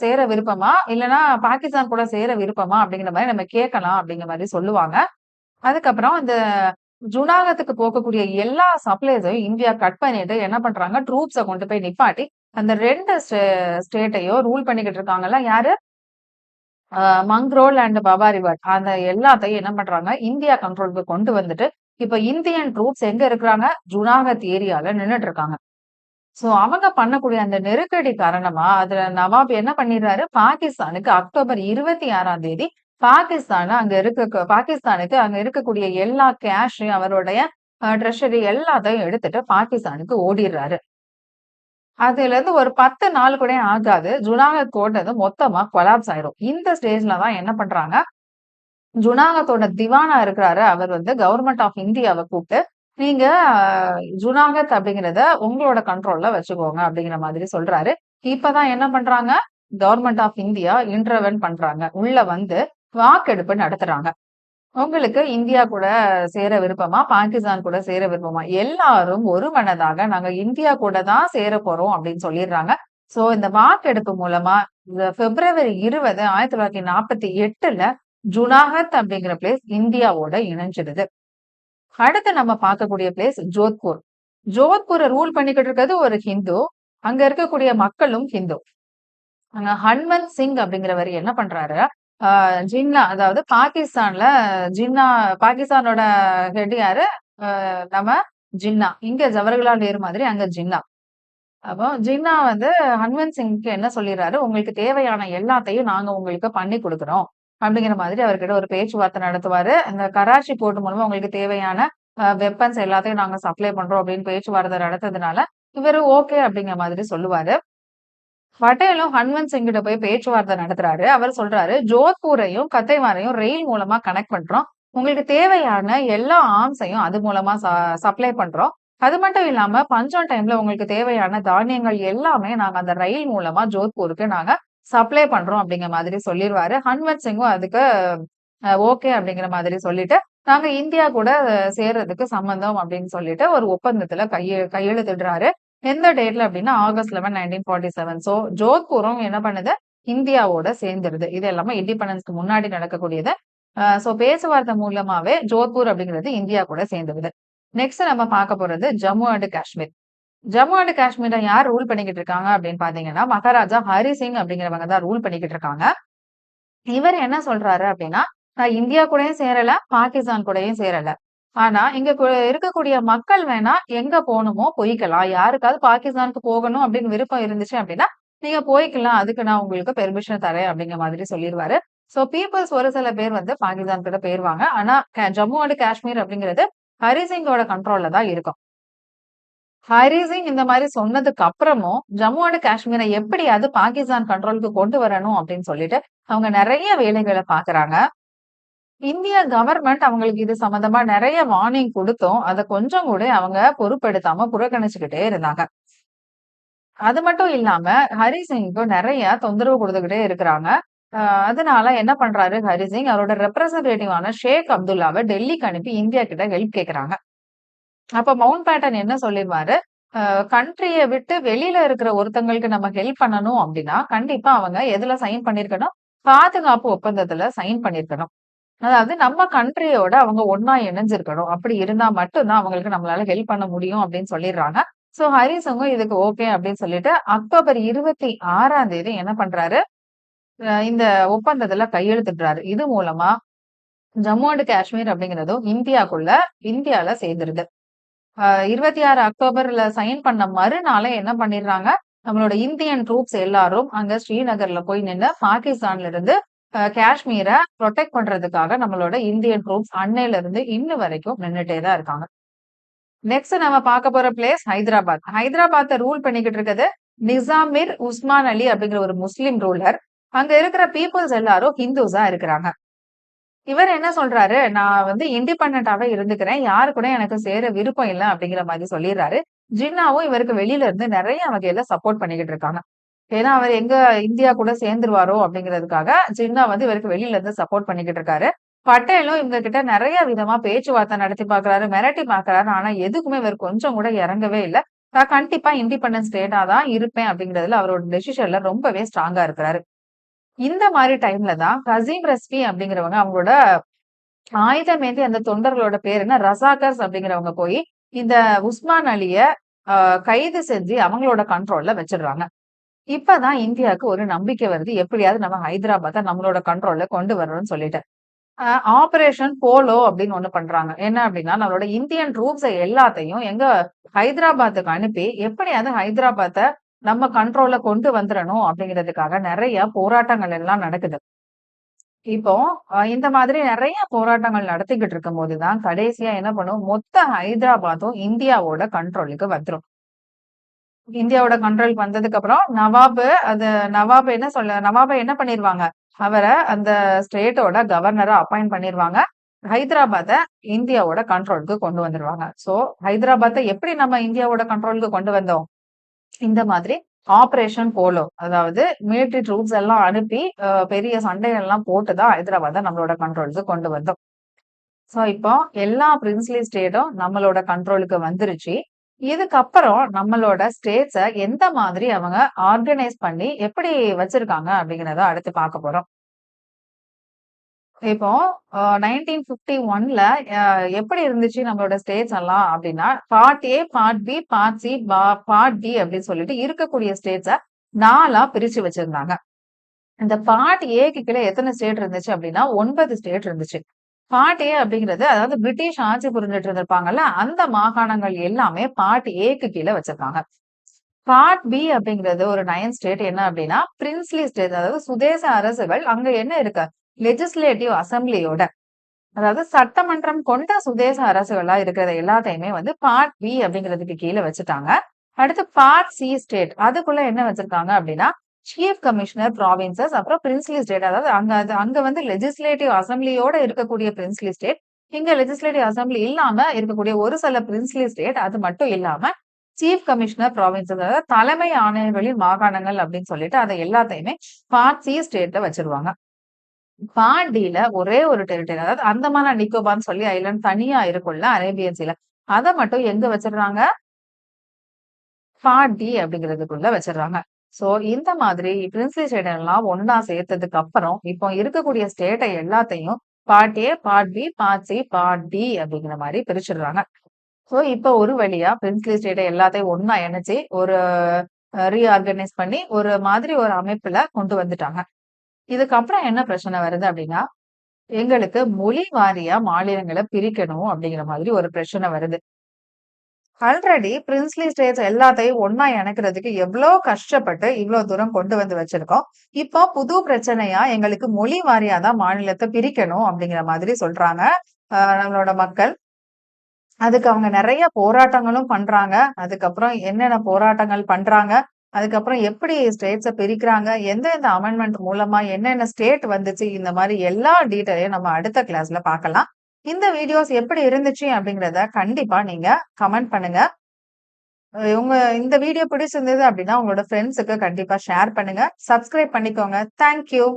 சேர விருப்பமா? இல்லன்னா பாகிஸ்தான் கூட சேர விருப்பமா? அப்படிங்கிற மாரி நம்ம கேட்கலாம் அப்படிங்கிற மாரி சொல்லுவாங்க. அதுக்கப்புறம் இந்த ஜுனாகத்துக்கு போகக்கூடிய எல்லா சப்ளைஸையும் இந்தியா கட் பண்ணிட்டு என்ன பண்றாங்க, ட்ரூப்ஸ கொண்டு போய் நிப்பாட்டி, அந்த 2 ஸ்டேட்டையும் ரூல் பண்ணிக்கிட்டு இருக்காங்கல்ல யாரு? அ மங்க்ரோல் அண்ட் பவாரிவாட் அந்த எல்லாத்தையும் என்ன பண்றாங்க, இந்தியா கண்ட்ரோலுக்கு கொண்டு வந்துட்டு, இப்ப இந்தியன் ட்ரூப்ஸ் எங்க இருக்கிறாங்க? ஜுனாகத் ஏரியால நின்னுட்டு இருக்காங்க. சோ அவங்க பண்ணக்கூடிய அந்த நெருக்கடி காரணமா, அதுல நவாப் என்ன பண்ணிடுறாரு, பாகிஸ்தானுக்கு அக்டோபர் 26ஆம் தேதி பாகிஸ்தானுக்கு அங்க இருக்கக்கூடிய எல்லா கேஷ் அவருடைய ட்ரெஷரி எல்லாத்தையும் எடுத்துட்டு பாகிஸ்தானுக்கு ஓடிர்றாரு. அதுலேருந்து ஒரு 10 நாள் கூட ஆகாது. ஜுனாகத் கோட்டை மொத்தமா கொலாப்ஸ் ஆயிரும். இந்த ஸ்டேஜ்ல தான் என்ன பண்றாங்க, ஜுனாகத்தோட திவானா இருக்கிறாரு. அவர் கவர்ன்மெண்ட் ஆஃப் இந்தியாவ கூப்ட்டு, நீங்க ஜுனாகத் அப்படிங்கிறத உங்களோட கண்ட்ரோல்ல வச்சுக்கோங்க அப்படிங்கிற மாதிரி சொல்றாரு. இப்பதான் என்ன பண்றாங்க, கவர்ன்மெண்ட் ஆஃப் இந்தியா இன்டர்வென் பண்றாங்க. உள்ள வந்து வாக்கெடுப்பு நடத்துறாங்க. உங்களுக்கு இந்தியா கூட சேர விருப்பமா? பாகிஸ்தான் கூட சேர விருப்பமா? எல்லாரும் ஒரு மனதாக நாங்க இந்தியா கூட தான் சேர போறோம் அப்படின்னு சொல்லிடுறாங்க. சோ இந்த வாக்கெடுப்பு மூலமா இந்த பிப்ரவரி 20 1948ல ஜுனாகத் அப்படிங்கிற பிளேஸ் இந்தியாவோட இணைஞ்சிடுது. அடுத்து நம்ம பார்க்கக்கூடிய பிளேஸ் ஜோத்பூர். ஜோத்பூர ரூல் பண்ணிக்கிட்டு இருக்கிறது ஒரு ஹிந்து. அங்க இருக்கக்கூடிய மக்களும் ஹிந்து. ஹன்வந்த் சிங் அப்படிங்கிறவரு என்ன பண்றாரு, ஜின்னா அதாவது பாகிஸ்தான்ல ஜின்னா பாகிஸ்தானோட ஹெட் யாரு? நம்ம ஜின்னா. இங்க ஜவஹர்லால் நேரு மாதிரி அங்க ஜின்னா. அப்போ ஜின்னா ஹன்வந்த் சிங்க்கு என்ன சொல்லிர்றாரு, "உங்களுக்கு தேவையான எல்லாத்தையும் நாங்க உங்களுக்கு பண்ணி குடுக்குறோம்." அப்படிங்கிற மாதிரி அவர்கிட்ட ஒரு பேச்சுவார்த்தை நடத்துவாரு. இந்த கராச்சி போர்ட் மூலமா உங்களுக்கு தேவையான வெப்பன்ஸ் எல்லாத்தையும் நாங்க சப்ளை பண்றோம் அப்படின்னு பேச்சுவார்த்தை நடத்ததுனால, இவரு ஓகே அப்படிங்கிற மாதிரி சொல்லுவாரு. பட்டேலும் ஹன்வந்த் சிங்கிட்ட போய் பேச்சுவார்த்தை நடத்துறாரு. அவர் சொல்றாரு, "ஜோத்பூரையும், கத்தைவாரையும் ரயில் மூலமா கனெக்ட் பண்றோம். உங்களுக்கு தேவையான எல்லா ஆர்ம்ஸையும் அது மூலமா சப்ளை பண்றோம். அது மட்டும் இல்லாம பஞ்சம் டைம்ல உங்களுக்கு தேவையான தானியங்கள் எல்லாமே நாங்க அந்த ரயில் மூலமா ஜோத்பூருக்கு நாங்க சப்ளை பண்றோம்." அப்படிங்கிற மாதிரி சொல்லிருவாரு. ஹன்வந்த் சிங்கும் அதுக்கு ஓகே அப்படிங்கிற மாதிரி சொல்லிட்டு, "நாங்க இந்தியா கூட சேர்றதுக்கு சம்மதம்" அப்படின்னு சொல்லிட்டு ஒரு ஒப்பந்தத்துல கையெழுத்திடுறாரு. எந்த டேட்ல அப்டின்னா, ஆகஸ்ட் 11, 1947. சோ, ஜோத்பூரும் என்ன பண்ணுது? இந்தியாவோட சேர்ந்துருது. இது எல்லாமே இண்டிபெண்டன்ஸ்க்கு முன்னாடி நடக்கக்கூடியது. சோ பேச்சுவார்த்தை மூலமாவே ஜோத்பூர் அப்படிங்கிறது இந்தியா கூட சேர்ந்துருது. நெக்ஸ்ட் நம்ம பார்க்க போறது ஜம்மு அண்ட் காஷ்மீர். ஜம்மு அண்ட் காஷ்மீர யார் ரூல் பண்ணிக்கிட்டு இருக்காங்க அப்படின்னு பார்த்தீங்கன்னா, மகாராஜா ஹரி சிங் அப்படிங்கிறவங்க தான் ரூல் பண்ணிக்கிட்டு இருக்காங்க. இவர் என்ன சொல்றாரு அப்படின்னா, நான் இந்தியா கூடயும் சேரல, பாகிஸ்தான் கூடயும் சேரல. ஆனா, இங்க இருக்கக்கூடிய மக்கள் வேணா எங்க போணுமோ போய்க்கலாம். யாருக்காவது பாகிஸ்தானுக்கு போகணும் அப்படின்னு விருப்பம் இருந்துச்சு அப்படின்னா, நீங்க போய்க்கலாம். அதுக்கு நான் உங்களுக்கு பெர்மிஷன் தரேன் அப்படிங்கிற மாதிரி சொல்லிருவாரு. சோ பீப்பிள்ஸ் ஒரு சில பேர் பாகிஸ்தான் கிட்ட போயிருவாங்க. ஆனா, ஜம்மு அண்ட் காஷ்மீர் அப்படிங்கிறது ஹரி சிங்கோட கண்ட்ரோல்ல தான் இருக்கும். ஹரி சிங் இந்த மாரி சொன்னதுக்கு அப்புறமும், ஜம்மு அண்ட் காஷ்மீர எப்படியாவது பாகிஸ்தான் கண்ட்ரோலுக்கு கொண்டு வரணும் அப்படின்னு சொல்லிட்டு, அவங்க நெறைய வேலைகள பாக்குறாங்க. இந்திய கவர்ன்மெண்ட் அவங்களுக்கு இது சம்மந்தமா நெறைய வார்னிங் குடுத்தும், அத கொஞ்சம் கூட அவங்க பொறுப்பெடுத்தாம புறக்கணிச்சுக்கிட்டே இருந்தாங்க. அது மட்டும் இல்லாம, ஹரி சிங்க்கு நெறைய தொந்தரவு குடுத்துக்கிட்டே இருக்கிறாங்க. அ அதனால என்ன பண்றாரு ஹரி சிங், அவரோட ரெப்ரசன்டேட்டிவான ஷேக் அப்துல்லாவ டெல்லிக்கு அனுப்பி இந்தியா கிட்ட ஹெல்ப் கேட்கறாங்க. அப்ப மவுண்ட் பேட்டன் என்ன சொல்லிருவாரு, கண்ட்ரிய விட்டு வெளியில இருக்கிற ஒருத்தங்களுக்கு நம்ம ஹெல்ப் பண்ணணும் அப்டின்னா, கண்டிப்பா அவங்க எதுல சைன் பண்ணியிருக்கணும்? பாதுகாப்பு ஒப்பந்தத்துல சைன் பண்ணியிருக்கணும். அதாவது நம்ம கண்ட்ரியோட அவங்க ஒண்ணா இணைஞ்சிருக்கணும். அப்படி இருந்தா மட்டும் தான் அவங்களுக்கு நம்மளால ஹெல்ப் பண்ண முடியும் அப்படின்னு சொல்லிடுறாங்க. சோ ஹரிசிங்கும் இதுக்கு ஓகே அப்படின்னு சொல்லிட்டு அக்டோபர் 26ஆம் தேதி என்ன பண்றாரு, இந்த ஒப்பந்தத்துல கையெழுத்திடுறாரு. இது மூலமா ஜம்மு அண்ட் காஷ்மீர் அப்படிங்கிறதும் இந்தியால சேர்ந்துருது. 26 அக்டோபர்ல சைன் பண்ண மறுநாளே என்ன பண்ணிடுறாங்க, நம்மளோட இந்தியன் ட்ரூப்ஸ் எல்லாரும் அங்க ஸ்ரீநகர்ல போய் நின்னு பாகிஸ்தான்ல இருந்து காஷ்மீர புரொடெக்ட் பண்றதுக்காக நம்மளோட இந்தியன் ட்ரூப்ஸ் அன்னையில இருந்து இன்ன வரைக்கும் நின்னுட்டே தான் இருக்காங்க. நெக்ஸ்ட் நம்ம பார்க்க போற பிளேஸ் ஹைதராபாத். ஹைதராபாத்தை ரூல் பண்ணிக்கிட்டு இருக்கிறது நிசாமிர் உஸ்மான் அலி அப்படிங்கிற ஒரு முஸ்லிம் ரூலர். அங்க இருக்கிற பீப்புள்ஸ் எல்லாரும் ஹிந்துஸா இருக்கிறாங்க. இவர் என்ன சொல்றாரு, நான் வந்து இண்டிபெண்டன்டாவே இருந்துக்கிறேன். யாரு கூட எனக்கு சேர விருப்பம் இல்ல அப்படிங்கிற மாதிரி சொல்லிடுறாரு. ஜின்னாவும் இவருக்கு வெளியில இருந்து நிறைய வகையில சப்போர்ட் பண்ணிக்கிட்டு இருக்காங்க. ஏன்னா அவர் எங்க இந்தியா கூட சேர்ந்துருவாரோ அப்படிங்கிறதுக்காக ஜின்னா வந்து இவருக்கு வெளியில இருந்து சப்போர்ட் பண்ணிக்கிட்டு இருக்காரு. பட்டேலும் இவங்க கிட்ட நிறைய விதமா பேச்சுவார்த்தை நடத்தி பாக்குறாரு, மிரட்டி பாக்குறாரு. ஆனா எதுக்குமே இவர் கொஞ்சம் கூட இறங்கவே இல்ல. நான் கண்டிப்பா இண்டிபெண்டன்ஸ் ஸ்டேட்டா தான் இருப்பேன் அப்படிங்கிறதுல அவரோட டெசிஷன்ல ரொம்பவே ஸ்ட்ராங்கா இருக்கிறாரு. இந்த மாதிரி டைம்ல தான் கசீம் ரஸ்வி அப்படிங்கிறவங்க அவங்களோட ஆயுதமேந்தி அந்த தொண்டர்களோட பேர் என்ன ரசாகர்ஸ் அப்படிங்கிறவங்க போய் இந்த உஸ்மான் அலிய கைது செஞ்சு அவங்களோட கண்ட்ரோல்ல வச்சிடுறாங்க. இப்பதான் இந்தியாவுக்கு ஒரு நம்பிக்கை வருது, எப்படியாவது நம்ம ஹைதராபாத்தை நம்மளோட கண்ட்ரோல்ல கொண்டு வரணும்னு சொல்லிட்டு ஆபரேஷன் போலோ அப்படின்னு ஒண்ணு பண்றாங்க. என்ன அப்படின்னா நம்மளோட இந்தியன் ட்ரூப்ஸ் எல்லாத்தையும் எங்க ஹைதராபாத்துக்கு அனுப்பி எப்படியாவது ஹைதராபாத்தை நம்ம கண்ட்ரோல்ல கொண்டு வந்துடணும் அப்படிங்கிறதுக்காக நிறைய போராட்டங்கள் எல்லாம் நடக்குது. இப்போ இந்த மாதிரி நிறைய போராட்டங்கள் நடத்திக்கிட்டு இருக்கும்போதுதான் கடைசியா என்ன பண்ணும், மொத்த ஹைதராபாத்தும் இந்தியாவோட கண்ட்ரோலுக்கு வந்துரும். இந்தியாவோட கண்ட்ரோலுக்கு வந்ததுக்கு அப்புறம் நவாப் என்ன பண்ணிருவாங்க, அவரை அந்த ஸ்டேட்டோட கவர்னரா அப்பாயிண்ட் பண்ணிருவாங்க. ஹைதராபாத்த இந்தியாவோட கண்ட்ரோலுக்கு கொண்டு வந்துருவாங்க. சோ ஹைதராபாத்தை எப்படி நம்ம இந்தியாவோட கண்ட்ரோலுக்கு கொண்டு வந்தோம், இந்த மாதிரி ஆபரேஷன் போலோ, அதாவது மிலிட்டரி ட்ரூப்ஸ் எல்லாம் அனுப்பி பெரிய சண்டைகள்லாம் போட்டுதான் ஹைதராபாத்தை நம்மளோட கண்ட்ரோலுக்கு கொண்டு வந்தோம். சோ இப்போ எல்லா பிரின்ஸ்லி ஸ்டேட்டும் நம்மளோட கண்ட்ரோலுக்கு வந்துருச்சு. இதுக்கப்புறம் நம்மளோட ஸ்டேட்ஸ எந்த மாதிரி அவங்க ஆர்கனைஸ் பண்ணி எப்படி வச்சிருக்காங்க அப்படிங்கிறத அடுத்து பார்க்க போறோம். இப்போ 1951ல எப்படி இருந்துச்சு நம்மளோட ஸ்டேட்ஸ் எல்லாம் அப்படின்னா, part A, part B, part C, part D அப்படின்னு சொல்லிட்டு இருக்கக்கூடிய ஸ்டேட்ஸ 4ஆ பிரிச்சு வச்சிருந்தாங்க. இந்த பார்ட் ஏக்கு கீழே எத்தனை ஸ்டேட் இருந்துச்சு அப்படின்னா 9 ஸ்டேட் இருந்துச்சு. பார்ட் ஏ அப்படிங்கிறது அதாவது பிரிட்டிஷ் ஆட்சி புரிஞ்சிட்டு இருந்திருப்பாங்கல்ல, அந்த மாகாணங்கள் எல்லாமே பார்ட் ஏக்கு கீழே வச்சிருக்காங்க. பார்ட் பி அப்படிங்கிறது ஒரு 9 ஸ்டேட் என்ன அப்படின்னா பிரின்ஸ்லி ஸ்டேட், அதாவது சுதேச அரசுகள். அங்க என்ன இருக்கு, லெஜிஸ்லேட்டிவ் அசம்பிளியோட, அதாவது சட்டமன்றம் கொண்ட சுதேச அரசுகளா இருக்கிறத எல்லாத்தையுமே வந்து பார்ட் பி அப்படிங்கிறதுக்கு கீழே வச்சுட்டாங்க. அடுத்து பார்ட் சி ஸ்டேட், அதுக்குள்ள என்ன வச்சிருக்காங்க அப்படின்னா சீஃப் கமிஷனர் ப்ராவின்சஸ், அப்புறம் பிரின்ஸ்லி ஸ்டேட், அதாவது அங்க வந்து லெஜிஸ்லேட்டிவ் அசம்பிளியோட இருக்கக்கூடிய பிரின்ஸ்லி ஸ்டேட். இங்க லெஜிஸ்லேட்டிவ் அசம்பிளி இல்லாம இருக்கக்கூடிய ஒரு சில பிரின்ஸ்லி ஸ்டேட். அது மட்டும் இல்லாம சீஃப் கமிஷனர் ப்ராவின்சஸ், அதாவது தலைமை ஆணையர்களின் மாகாணங்கள் அப்படின்னு சொல்லிட்டு அதை எல்லாத்தையுமே பார்ட் சி ஸ்டேட்ல வச்சிருவாங்க. பார்ட் டில ஒரே ஒரு டெரிட்டரி, அதாவது அந்தமான் அண்ட் நிக்கோபார்னு சொல்லி ஐலாண்ட் தனியா இருக்கும்ல அரேபியன் சீல, அதை மட்டும் எங்க வச்சிடுறாங்க, பார்ட் டி அப்படிங்கிறதுக்குள்ள வச்சிடுறாங்க. சோ இந்த மாதிரி பிரின்ஸ்லி ஸ்டேட் எல்லாம் ஒன்னா சேர்த்ததுக்கு அப்புறம் இப்போ இருக்கக்கூடிய ஸ்டேட்டை எல்லாத்தையும் part A, part B, part C, part D அப்படிங்கிற மாதிரி பிரிச்சிடுறாங்க. சோ இப்ப ஒரு வழியா பிரின்ஸ்லி ஸ்டேட்டை எல்லாத்தையும் ஒன்னா இணைச்சு ஒரு ரீஆர்கனைஸ் பண்ணி ஒரு மாதிரி ஒரு அமைப்புல கொண்டு வந்துட்டாங்க. இதுக்கப்புறம் என்ன பிரச்சனை வருது அப்படின்னா, எங்களுக்கு மொழி வாரியா மாநிலங்களை பிரிக்கணும் அப்படிங்கிற மாதிரி ஒரு பிரச்சனை வருது. ஆல்ரெடி பிரின்ஸ்லி ஸ்டேட்ஸ் எல்லாத்தையும் ஒன்னா இணைக்கிறதுக்கு எவ்வளவு கஷ்டப்பட்டு இவ்வளவு தூரம் கொண்டு வந்து வச்சிருக்கோம். இப்போ புது பிரச்சனையா எங்களுக்கு மொழி வாரியா தான் மாநிலத்தை பிரிக்கணும் அப்படிங்கிற மாதிரி சொல்றாங்க நம்மளோட மக்கள். அதுக்கு அவங்க நிறைய போராட்டங்களும் பண்றாங்க. அதுக்கப்புறம் என்னென்ன போராட்டங்கள் பண்றாங்க, அதுக்கப்புறம் எப்படி ஸ்டேட்ஸ பிரிக்கிறாங்க, எந்தெந்த அமெண்ட்மெண்ட் மூலமா என்னென்ன ஸ்டேட் வந்துச்சு, இந்த மாதிரி எல்லா டீட்டெயிலையும் நம்ம அடுத்த கிளாஸ்ல பார்க்கலாம். இந்த வீடியோஸ் எப்படி இருந்துச்சு அப்படிங்கிறத கண்டிப்பா நீங்க கமெண்ட் பண்ணுங்க. உங்க இந்த வீடியோ பிடிச்சிருந்தது அப்படின்னா உங்களோட ஃப்ரெண்ட்ஸுக்கு கண்டிப்பா ஷேர் பண்ணுங்க. சப்ஸ்கிரைப் பண்ணிக்கோங்க. தேங்க்யூ.